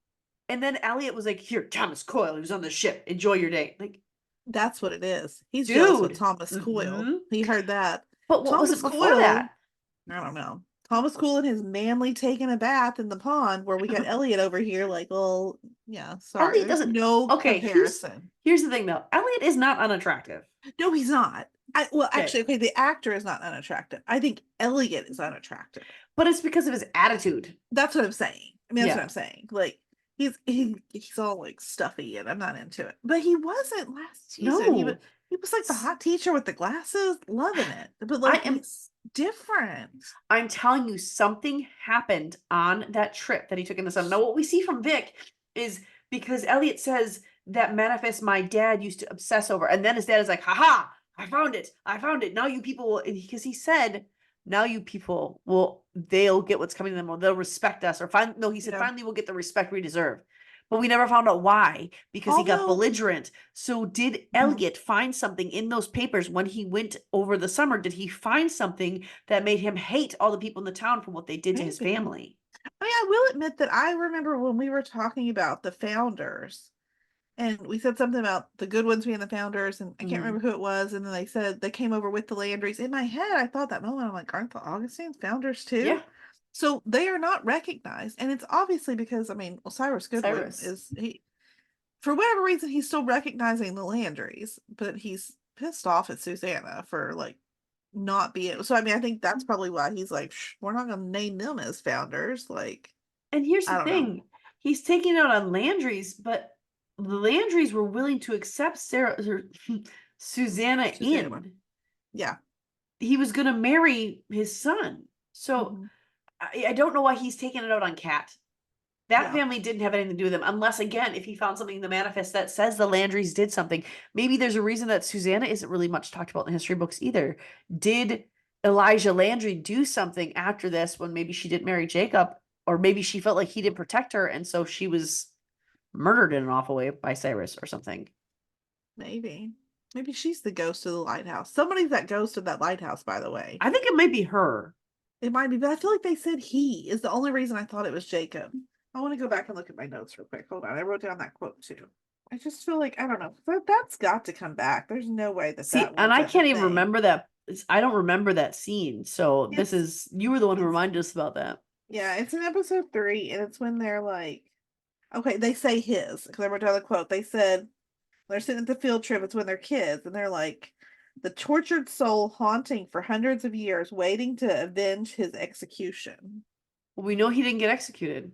And then Elliot was like, "Here, Thomas Coyle, who's on the ship. Enjoy your day." Like, That's what it is. He's jealous with dude. Thomas Coyle. Hmm. He heard that. But what was it Thomas before Coyle, that? I don't know. Thomas Coyle and his manly taking a bath in the pond where we got Elliot over here, like, well, yeah, sorry. Elliot There's doesn't. no Okay, comparison. here's the thing though. Elliot is not unattractive. No, he's not. Well, Okay, actually, okay, the actor is not unattractive. I think Elliot is unattractive. but it's because of his attitude. That's what I'm saying. I mean, that's what Yeah. I'm saying. Like he's all like stuffy, and I'm not into it. But he wasn't last season. No. He was like the hot teacher with the glasses, loving it. But I like am he's different. I'm telling you, something happened on that trip that he took in the summer. Now, what we see from Vic is because Elliot says that manifest my dad used to obsess over, and then his dad is like, haha, I found it. I found it. Now you people will, because he said, now you people will, they'll get what's coming to them, or they'll respect us, or no, he said, Yeah. finally we'll get the respect we deserve. But we never found out why, because he got Although belligerent. So did Elliot find something in those papers when he went over the summer? Did he find something that made him hate all the people in the town for what they did to his maybe. family? I mean, I will admit that I remember when we were talking about the founders, and we said something about the good ones being the founders, and I can't Mhm. remember who it was. And then they said they came over with the Landrys. In my head, I thought that moment, I'm like, aren't the Augustines founders too? Yeah, So they are not recognized. And it's obviously because, I mean, well, Cyrus Goodwin Cyrus. is, he, for whatever reason, he's still recognizing the Landrys, but he's pissed off at Susanna for like not being. So, I mean, I think that's probably why he's like, we're not going to name them as founders. Like, And here's I the don't know. thing, he's taking out on Landry's, but the Landrys were willing to accept Susanna Susanna. in. Yeah. He was going to marry his son. So Mhm. I don't know why he's taking it out on Kat. That Yeah. family didn't have anything to do with him, unless, again, if he found something in the manifest that says the Landrys did something. Maybe there's a reason that Susanna isn't really much talked about in history books either. Did Elijah Landry do something after this when maybe she didn't marry Jacob? Or maybe she felt like he didn't protect her, and so she was murdered in an awful way by Cyrus or something. Maybe. Maybe she's the ghost of the lighthouse. Somebody's that ghost of that lighthouse, by the way. I think it might be her. It might be, but I feel like they said he is the only reason I thought it was Jacob. I want to go back and look at my notes real quick. Hold on. I wrote down that quote too. I just feel like, I don't know. That's got to come back. There's no way that See, that and I wasn't a can't even thing. remember that. I don't remember that scene. So this It's, is, you were the one who it's, reminded us about that. yeah, it's in episode 3, and it's when they're like, okay, they say his, because I wrote down the quote. They said, they're sitting at the field trip, it's when they're kids, and they're like, the tortured soul haunting for hundreds of years, waiting to avenge his execution. We know he didn't get executed.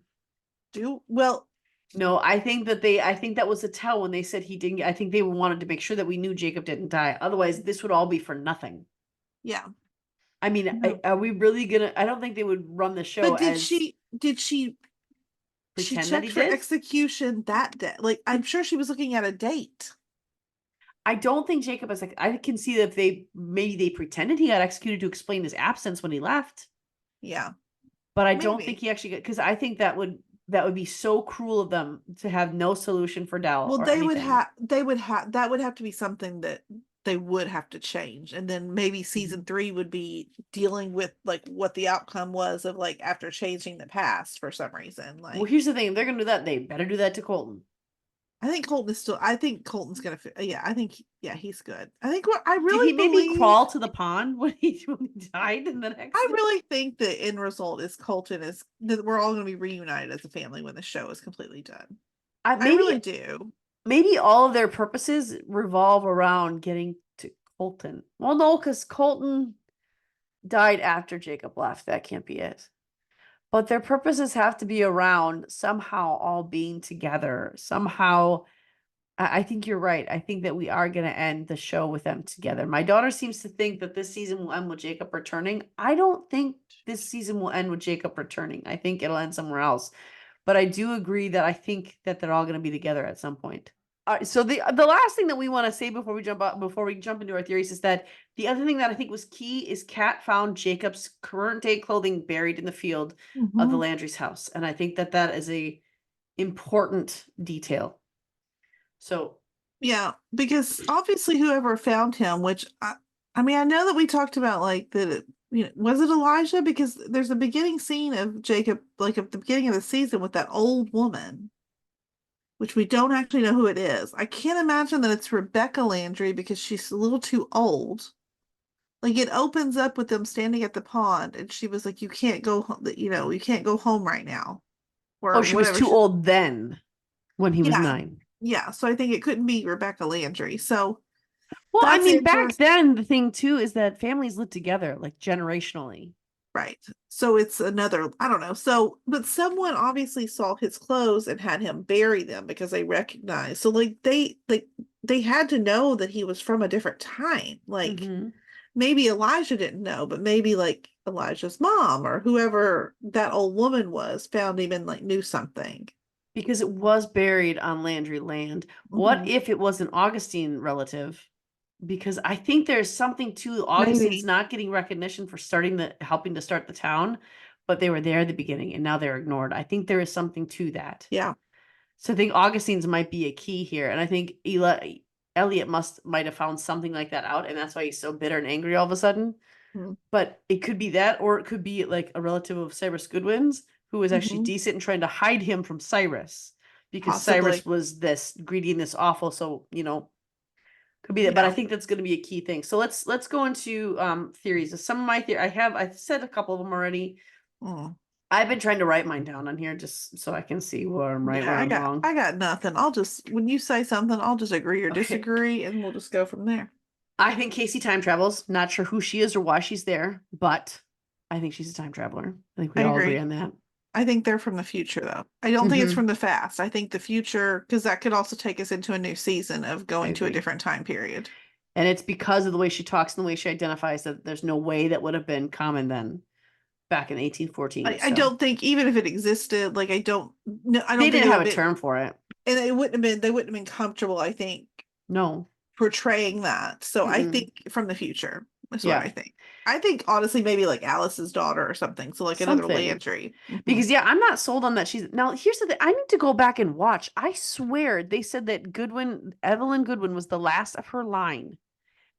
Well, No, I think that was a tell when they said he didn't. I think they wanted to make sure that we knew Jacob didn't die. Otherwise, this would all be for nothing. yeah. I mean, No. are we really gonna? I don't think they would run the show But as did she pretend that checked he for did. execution that day? Like, I'm sure she was looking at a date. I don't think Jacob is like. I can see that if they maybe they pretended he got executed to explain his absence when he left, Yeah, but I don't think maybe. he actually got because I think that would be so cruel of them to have no solution for Dell Well, or anything. they would have that would have to be something that they would have to change. And then maybe Mhm. season 3 would be dealing with like what the outcome was of like after changing the past for some reason. Well, Like here's the thing: if they're gonna do that, they better do that to Colton. I think Colton's gonna yeah, I think yeah, he's good. I think what I Did he really maybe believe crawl to the pond when he died in the next I scene? really think the end result is Colton is that we're all going to be reunited as a family when the show is completely done. I Maybe really do. maybe all of their purposes revolve around getting to Colton. Well, no, because Colton died after Jacob left. That can't be it. But their purposes have to be around somehow all being together. Somehow, I think you're right. I think that we are going to end the show with them together. My daughter seems to think that this season will end with Jacob returning. I don't think this season will end with Jacob returning. I think it'll end somewhere else. But I do agree that I think that they're all going to be together at some point. All right, so the last thing that we want to say before we jump into our theories is that the other thing that I think was key is Kat found Jacob's current day clothing buried in the field of the Mhm. Landry's house, and I think that that is a important detail. So Yeah, because obviously whoever found him, which I mean, I know that we talked about like that. Was it Elijah? Because there's a beginning scene of Jacob, like at the beginning of the season, with that old woman, which we don't actually know who it is. I can't imagine that it's Rebecca Landry because she's a little too old. Like it opens up with them standing at the pond, and she was like, "You can't go, you can't go home right now," oh, or she was whatever. too old then when he was Yeah, 9. yeah. So I think it couldn't be Rebecca Landry. So Well, I that's mean, back interesting. then the thing too is that families lived together like generationally. Right. So it's another, I don't know. So, but someone obviously saw his clothes and had him bury them because they recognized. So they had to know that he was from a different time. Like Hmm. maybe Elijah didn't know, but maybe like Elijah's mom or whoever that old woman was found him and like knew something. Because it was buried on Landry land. What Mhm. if it was an Augustine relative? Because I think there's something to Augustine's Maybe. not getting recognition for helping to start the town, but they were there at the beginning and now they're ignored. I think there is something to that. Yeah. So I think Augustine's might be a key here, and I think Elliot might have found something like that out, and that's why he's so bitter and angry all of a sudden. Mhm. But it could be that, or it could be like a relative of Cyrus Goodwin's who was actually Mhm. decent and trying to hide him from Cyrus because Cyrus Possibly. was this greedy and this awful. So could be that. But I Yeah. think that's going to be a key thing. So let's go into theories. Some of my I've said a couple of them already. Mm. I've been trying to write mine down on here just so I can see where I'm right, Yeah, where I'm wrong. I got nothing. I'll just when you say something, I'll just agree or Okay. disagree and we'll just go from there. I think Casey time travels. Not sure who she is or why she's there, but I think she's a time traveler. I think we I all agree agree. on that. I think they're from the future though. I don't think it's Hmm. from the past. I think the future because that could also take us into a new season of I going to a agree. different time period. And it's because of the way she talks and the way she identifies that there's no way that would have been common then back in 1814. I So don't think even if it existed, like I don't no, I they don't think didn't it would have have a been term for it. and they wouldn't have been comfortable, I think, No. portraying that. So I Mm-mm. think from the future is what I Yeah. think. I think honestly maybe like Alice's daughter or something. So like another Something. Landry. Because yeah, I'm not sold on that. She's now here's the thing. I need to go back and watch. I swear they said that Evelyn Goodwin was the last of her line,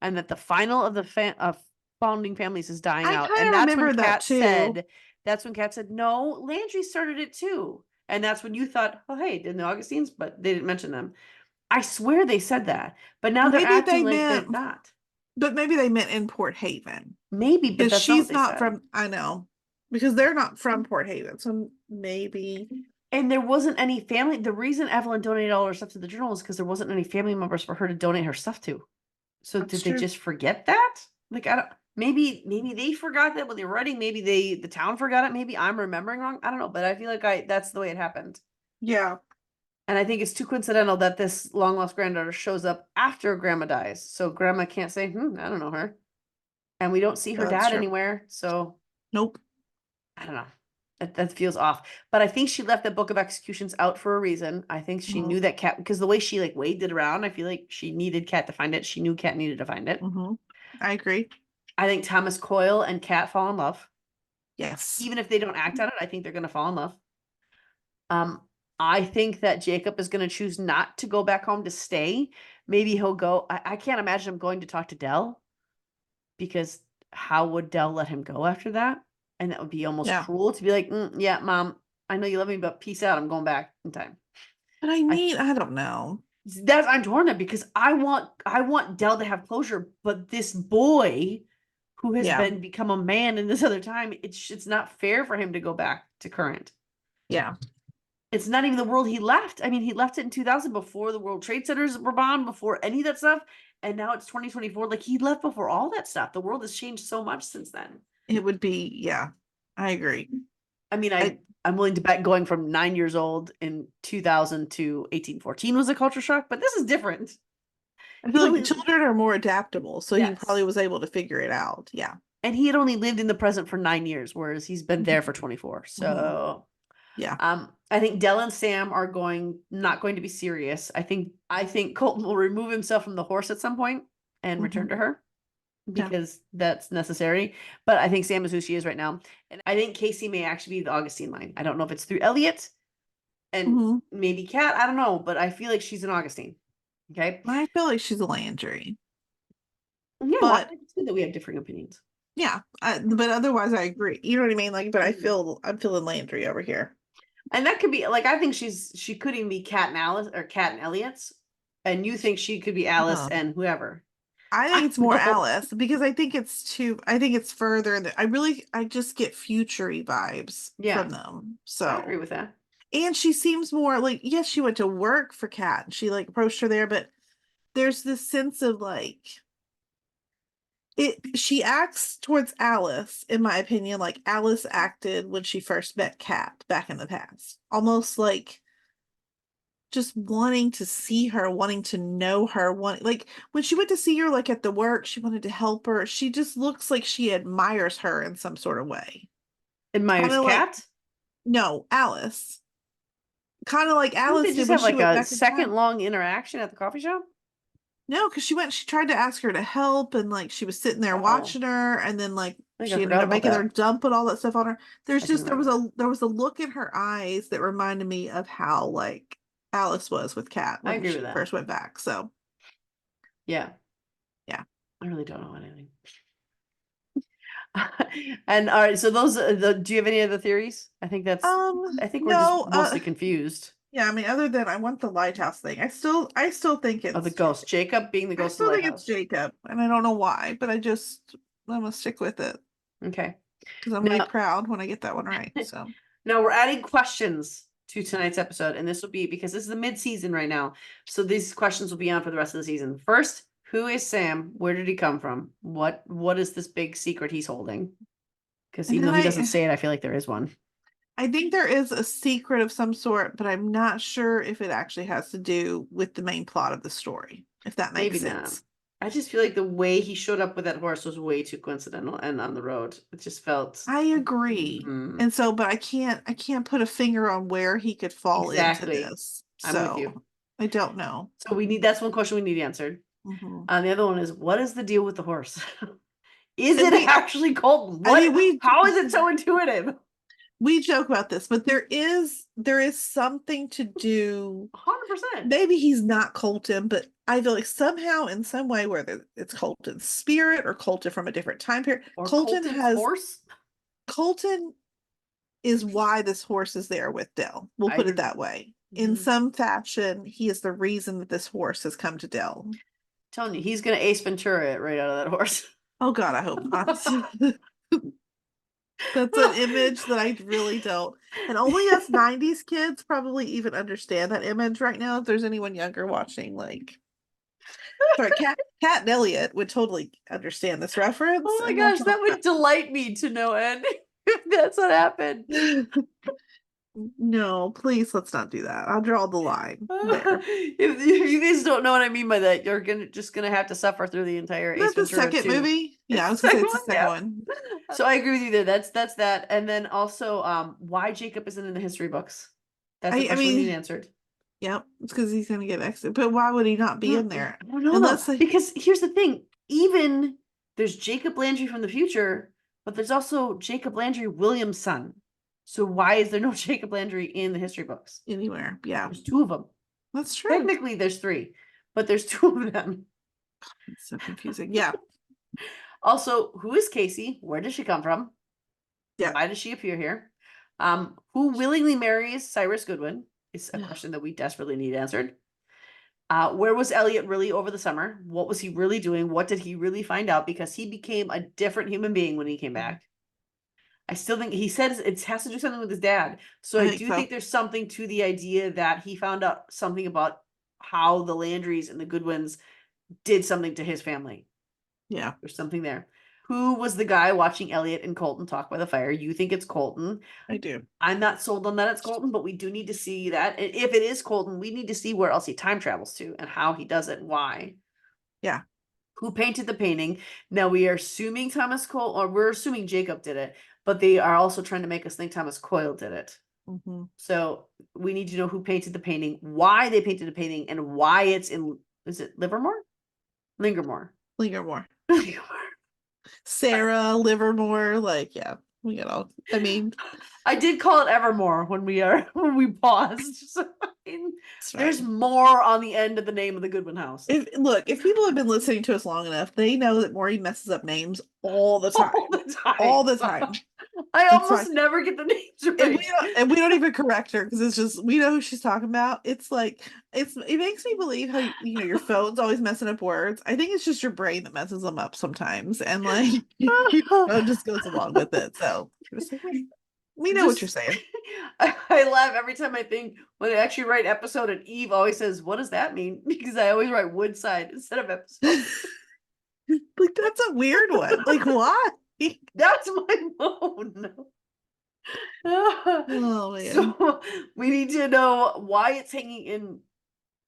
and that the final of the of founding families is dying I out. kind And of remember that too. that's when Kat said, no, Landry started it too. And that's when you thought, oh hey, did the Augustines? But they didn't mention them. I swear they said that, but now they're Maybe acting they like they're meant, not. but maybe they meant in Port Haven Maybe, but because that's not what she's they not said. from, I know, because they're not from Port Haven. So maybe, And there wasn't any family. The reason Evelyn donated all her stuff to the journal is because there wasn't any family members for her to donate her stuff to. So That's did they true. just forget that? Like I don't maybe they forgot that when they were writing, maybe the town forgot it, maybe I'm remembering wrong. I don't know, but I feel like I that's the way it happened. Yeah, And I think it's too coincidental that this long lost granddaughter shows up after grandma dies. So grandma can't say, I don't know her. And we don't see her yeah, that's dad true. anywhere. So Nope. I don't know. That feels off. But I think she left the Book of Executions out for a reason. I think she Mm-hmm. knew that Cat because the way she like waved it around, I feel like she needed Cat to find it. She knew Cat needed to find it. Mm-hmm. I agree. I think Thomas Coyle and Cat fall in love. Yes. Even if they don't act on it, I think they're gonna fall in love. Um, I think that Jacob is gonna choose not to go back home to stay. Maybe he'll go. I can't imagine him going to talk to Dell because how would Dell let him go after that? And that would be almost Yeah. cruel to be like, yeah, mom, I know you love me, but peace out. I'm going back in time. But I I don't know. that's I'm torn up because I want Dell to have closure, but this boy who has Yeah. been become a man in this other time, it's not fair for him to go back to current. Yeah. It's not even the world he left. I mean, he left it in 2000 before the World Trade Centers were bombed, before any of that stuff, and now it's 2024. Like he left before all that stuff. The world has changed so much since then. It would be, yeah. I agree. I mean, I I'm willing to bet going from 9 years old in 2000 to 1814 was a culture shock, but this is different. I He feel like only children are more adaptable, so he probably yes, was able to figure it out. Yeah. and he had only lived in the present for 9 years, whereas he's been there for Mhm. 24. Mhm. So Yeah. I think Dell and Sam are not going to be serious. I think Colton will remove himself from the horse at some point and return Mhm. to her Yeah. because that's necessary. But I think Sam is who she is right now. And I think Casey may actually be the Augustine line. I don't know if it's through Elliot and Mhm. maybe Kat. I don't know, but I feel like she's an Augustine. Okay. I feel like she's a Landry. Yeah, well, I But think it's good that we have differing opinions. yeah, but otherwise I agree. You know what I mean? Like, but Mhm. I'm feeling Landry over here. And that could be like I think she could even be Kat and Alice or Kat and Elliot's. And you think she could be Alice Oh. and whoever. I think I it's don't more know. Alice because I think it's further that I just get futury vibes Yeah, from them. I agree So, with that. and she seems more like, yes, she went to work for Kat and she like approached her there, but there's this sense of like she acts towards Alice, in my opinion, like Alice acted when she first met Kat back in the past. Almost like just wanting to see her, wanting to know her, like when she went to see her like at the work, she wanted to help her. She just looks like she admires her in some sort of way. Kind Admires of like Kat. no, Alice. Kind of like Didn't they Alice did just when have she like went a back in second time. long interaction at the coffee shop? No, because she tried to ask her to help, and like she was sitting there Oh, watching her, and then like I think I she ended forgot up about making her that. dump and all that stuff on her. I didn't remember that. There was a look in her eyes that reminded me of how like Alice was with Kat I when agree with she that. first went back. So Yeah, yeah. I really don't know anything. And all right, so those do you have any other theories? I think we're just No, mostly confused. yeah, I mean, other than I want the lighthouse thing. I still think Oh, the it's ghost. Jacob being the I ghost of the still think it's lighthouse. Jacob, and I don't know why, but I'm gonna stick with it Okay. because I'm gonna be Now proud when I get that one right. So now we're adding questions to tonight's episode, and this will be because this is the mid-season right now. So these questions will be on for the rest of the season. First, who is Sam? Where did he come from? What is this big secret he's holding? Because and even then though he doesn't say it, I feel like there is one. I think there is a secret of some sort, but I'm not sure if it actually has to do with the main plot of the story, if that Maybe makes not. sense. I just feel like the way he showed up with that horse was way too coincidental and on the road. It just felt I agree. mhm. And so, but I can't put a finger on where he could fall into Exactly. this. I'm with So you. I don't know. So that's one question we need answered. Hmm. The other one is what is the deal with the horse? Is And it actually Colton? I mean, How is it so intuitive? we joke about this, but there is something to do. 100%. Maybe he's not Colton, but I feel like somehow in some way, whether it's Colton's spirit or Colton from a different time period, Or Colton's horse? Colton is why this horse is there with Dell. We'll I put it agree. that way. In Mhm. some fashion, he is the reason that this horse has come to Dell. Telling you, he's gonna Ace Ventura it right out of that horse. Oh God, I hope not. That's an image that I really don't. And only us 90s kids probably even understand that image right now. If there's anyone younger watching, like Sorry, Cat and Elliot would totally understand this reference. Oh my And we'll gosh, talk that would delight me to no end if that's what happened. about no, please let's not do that. I'll draw the line there. If you guys don't know what I mean by that, you're gonna have to suffer through the entire Is that Ace the Ventura second 2. movie? Yeah, It's I the was gonna say second it's the one, second yeah. one. So I agree with you there. That's that. And then also, why Jacob isn't in the history books. That's a I question we need mean, answered. yep, it's because he's gonna get exit. But why would he not be in there? I don't know though, Unless they, because here's the thing. Even there's Jacob Landry from the future, but there's also Jacob Landry, William's son. So why is there no Jacob Landry in the history books? anywhere. Yeah, There's two of them. that's true. Technically, there's three, but there's two of them. It's so confusing. Yeah, Also, who is Casey? Where does she come from? yeah. Why does she appear here? Who willingly marries Cyrus Goodwin is a question that we desperately need answered. Where was Elliot really over the summer? What was he really doing? What did he really find out? Because he became a different human being when he came back. I still think he said it has to do something with his dad. So I think do so. think there's something to the idea that he found out something about how the Landrys and the Goodwins did something to his family. Yeah, There's something there. Who was the guy watching Elliot and Colton talk by the fire? You think it's Colton. I do. I'm not sold on that it's Colton, but we do need to see that. And if it is Colton, we need to see where else he time travels to and how he does it and why. Yeah, Who painted the painting? Now we are assuming Thomas Cole, or we're assuming Jacob did it, but they are also trying to make us think Thomas Coyle did it. hmm So we need to know who painted the painting, why they painted the painting, and why it's in, is it Livermore? Lingermore. Lingermore, Lingermore. Sarah Livermore. Like, yeah, we get all. I mean, I did call it Evermore when we paused. So, I mean, there's fine. more on the end of the name of the Goodwin house. If people have been listening to us long enough, they know that Maury messes up names all the time. All the time. All the time. I It's almost fine. never get the names And right. we don't even correct her because it's just we know who she's talking about. It's like it makes me believe how you know your phone's always messing up words. I think it's just your brain that messes them up sometimes, and like your phone just goes along with it. So just like, we know what you're saying. I laugh every time I think when I actually write episode and Eve always says, "What does that mean?" Because I always write Woodside instead of episode. Like that's a weird one. Like why? That's my phone. Oh man. So we need to know why it's hanging in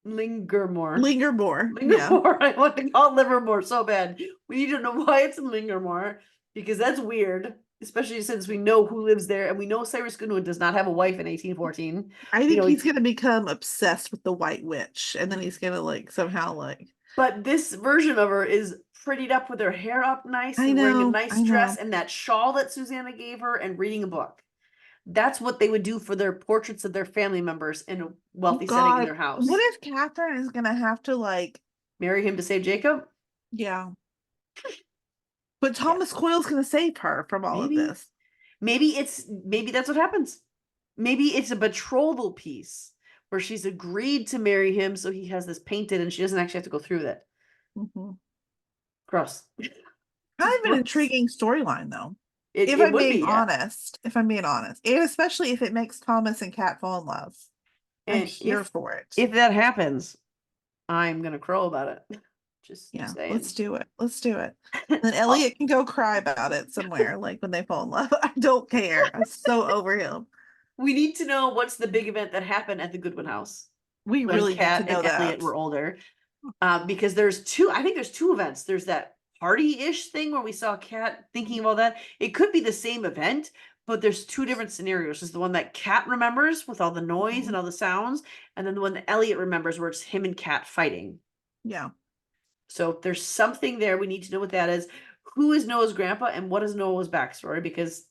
Lingermore. Linger more. Yeah. Lingermore. I want to call it Livermore so bad. We need to know why it's in Lingermore because that's weird, especially since we know who lives there and we know Cyrus Goodwin does not have a wife in 1814. I You think know, he's gonna become obsessed with the White Witch, and then he's gonna like somehow like. but this version of her is prettied up with her hair up nice and wearing a nice I dress know. and that shawl that Susanna gave her and reading a book. That's what they would do for their portraits of their family members in a wealthy setting in God, their house. what if Catherine is gonna have to like, Marry him to save Jacob? yeah. But Thomas Coyle's gonna save her from all of Maybe. this. Maybe that's what happens. Maybe it's a betrothal piece where she's agreed to marry him so he has this painted and she doesn't actually have to go through that. Mm-hmm. Gross. Kind of an Gross. intriguing storyline though. It If I'm would being be, yeah. honest, and especially if it makes Thomas and Kat fall in love, I'm And here for it. if that happens, I'm gonna crow about it. Just Yeah, saying. let's do it. Let's do it. Then Elliot can go cry about it somewhere, like when they fall in love. I don't care. I'm so over him. We need to know what's the big event that happened at the Goodwin house We when really need to Kat know and Elliot that. were older. Because I think there's two events. There's that party-ish thing where we saw Kat thinking of all that. It could be the same event, but there's two different scenarios. There's the one that Kat remembers with all the noise and all the sounds, and then the one that Elliot remembers where it's him and Kat fighting. Yeah. So there's something there. We need to know what that is. Who is Noah's grandpa and what is Noah's backstory? Because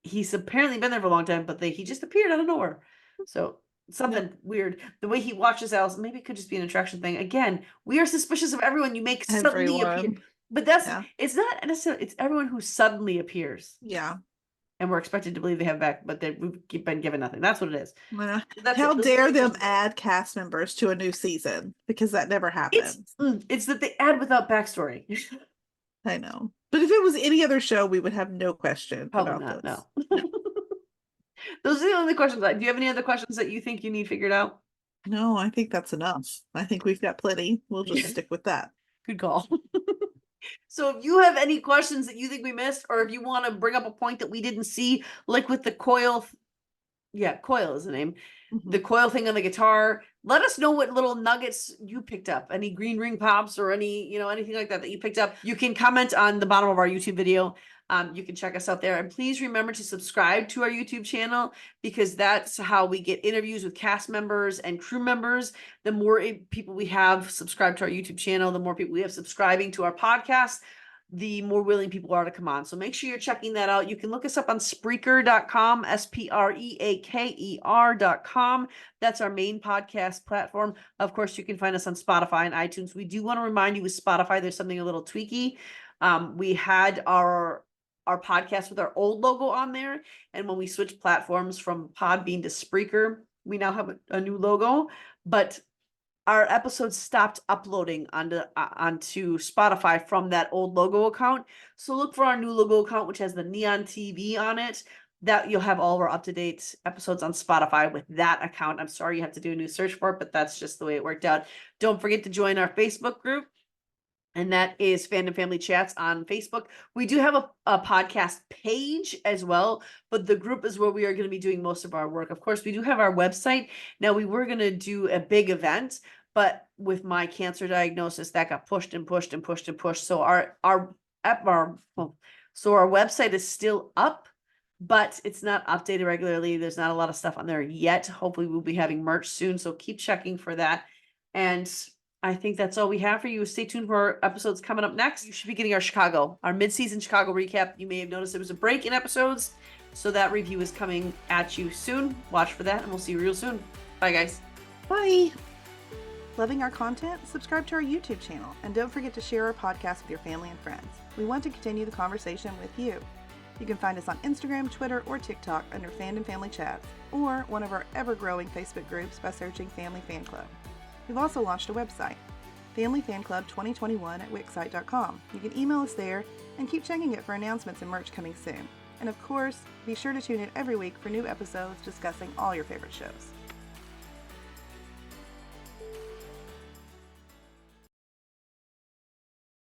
he's apparently been there for a long time, but he just appeared out of nowhere. So something weird. The way he watches Alice, maybe it could just be an attraction thing. Again, we are suspicious of everyone you make suddenly appear. Everyone. But it's not necessarily, it's everyone who suddenly appears. Yeah. And we're expected to believe they have back, but we've been given nothing. That's what it is. How dare them add cast members to a new season? Because that never happens. It's that they add without backstory. I know. But if it was any other show, we would have no question Probably about not, this. no. Those are the only questions. Do you have any other questions that you think you need figured out? No, I think that's enough. I think we've got plenty. We'll just stick with that. Good call. So if you have any questions that you think we missed, or if you want to bring up a point that we didn't see, like with the coil, yeah, coil is the name, the coil thing on the guitar, let us know what little nuggets you picked up. Any green ring pops or any, anything like that that you picked up. You can comment on the bottom of our YouTube video. You can check us out there, and please remember to subscribe to our YouTube channel, because that's how we get interviews with cast members and crew members. The more people we have subscribed to our YouTube channel, the more people we have subscribing to our podcast, the more willing people are to come on. So make sure you're checking that out. You can look us up on Spreaker.com, Spreaker.com. That's our main podcast platform. Of course, you can find us on Spotify and iTunes. We do want to remind you with Spotify, there's something a little tweaky. We had our podcast with our old logo on there, and when we switched platforms from Podbean to Spreaker, we now have a new logo, but our episodes stopped uploading onto Spotify from that old logo account. So look for our new logo account, which has the neon TV on it. That you'll have all of our up-to-date episodes on Spotify with that account. I'm sorry you have to do a new search for it, but that's just the way it worked out. Don't forget to join our Facebook group, and that is Fandom Family Chats on Facebook. We do have a podcast page as well, but the group is where we are going to be doing most of our work. Of course, we do have our website. Now, we were going to do a big event, but with my cancer diagnosis, that got pushed and pushed and pushed and pushed. So our website is still up, but it's not updated regularly. There's not a lot of stuff on there yet. Hopefully, we'll be having merch soon, so keep checking for that. And I think that's all we have for you. Stay tuned for our episodes coming up next. You should be getting our mid-season Chicago recap. You may have noticed there was a break in episodes, so that review is coming at you soon. Watch for that, and we'll see you real soon. Bye, guys. Bye. Loving our content? Subscribe to our YouTube channel, and don't forget to share our podcast with your family and friends. We want to continue the conversation with you. You can find us on Instagram, Twitter, or TikTok under Fandom Family Chats, or one of our ever-growing Facebook groups by searching Family Fan Club. We've also launched a website, Family Fan Club 2021 at Wixsite.com. You can email us there and keep checking it for announcements and merch coming soon. And of course, be sure to tune in every week for new episodes discussing all your favorite shows.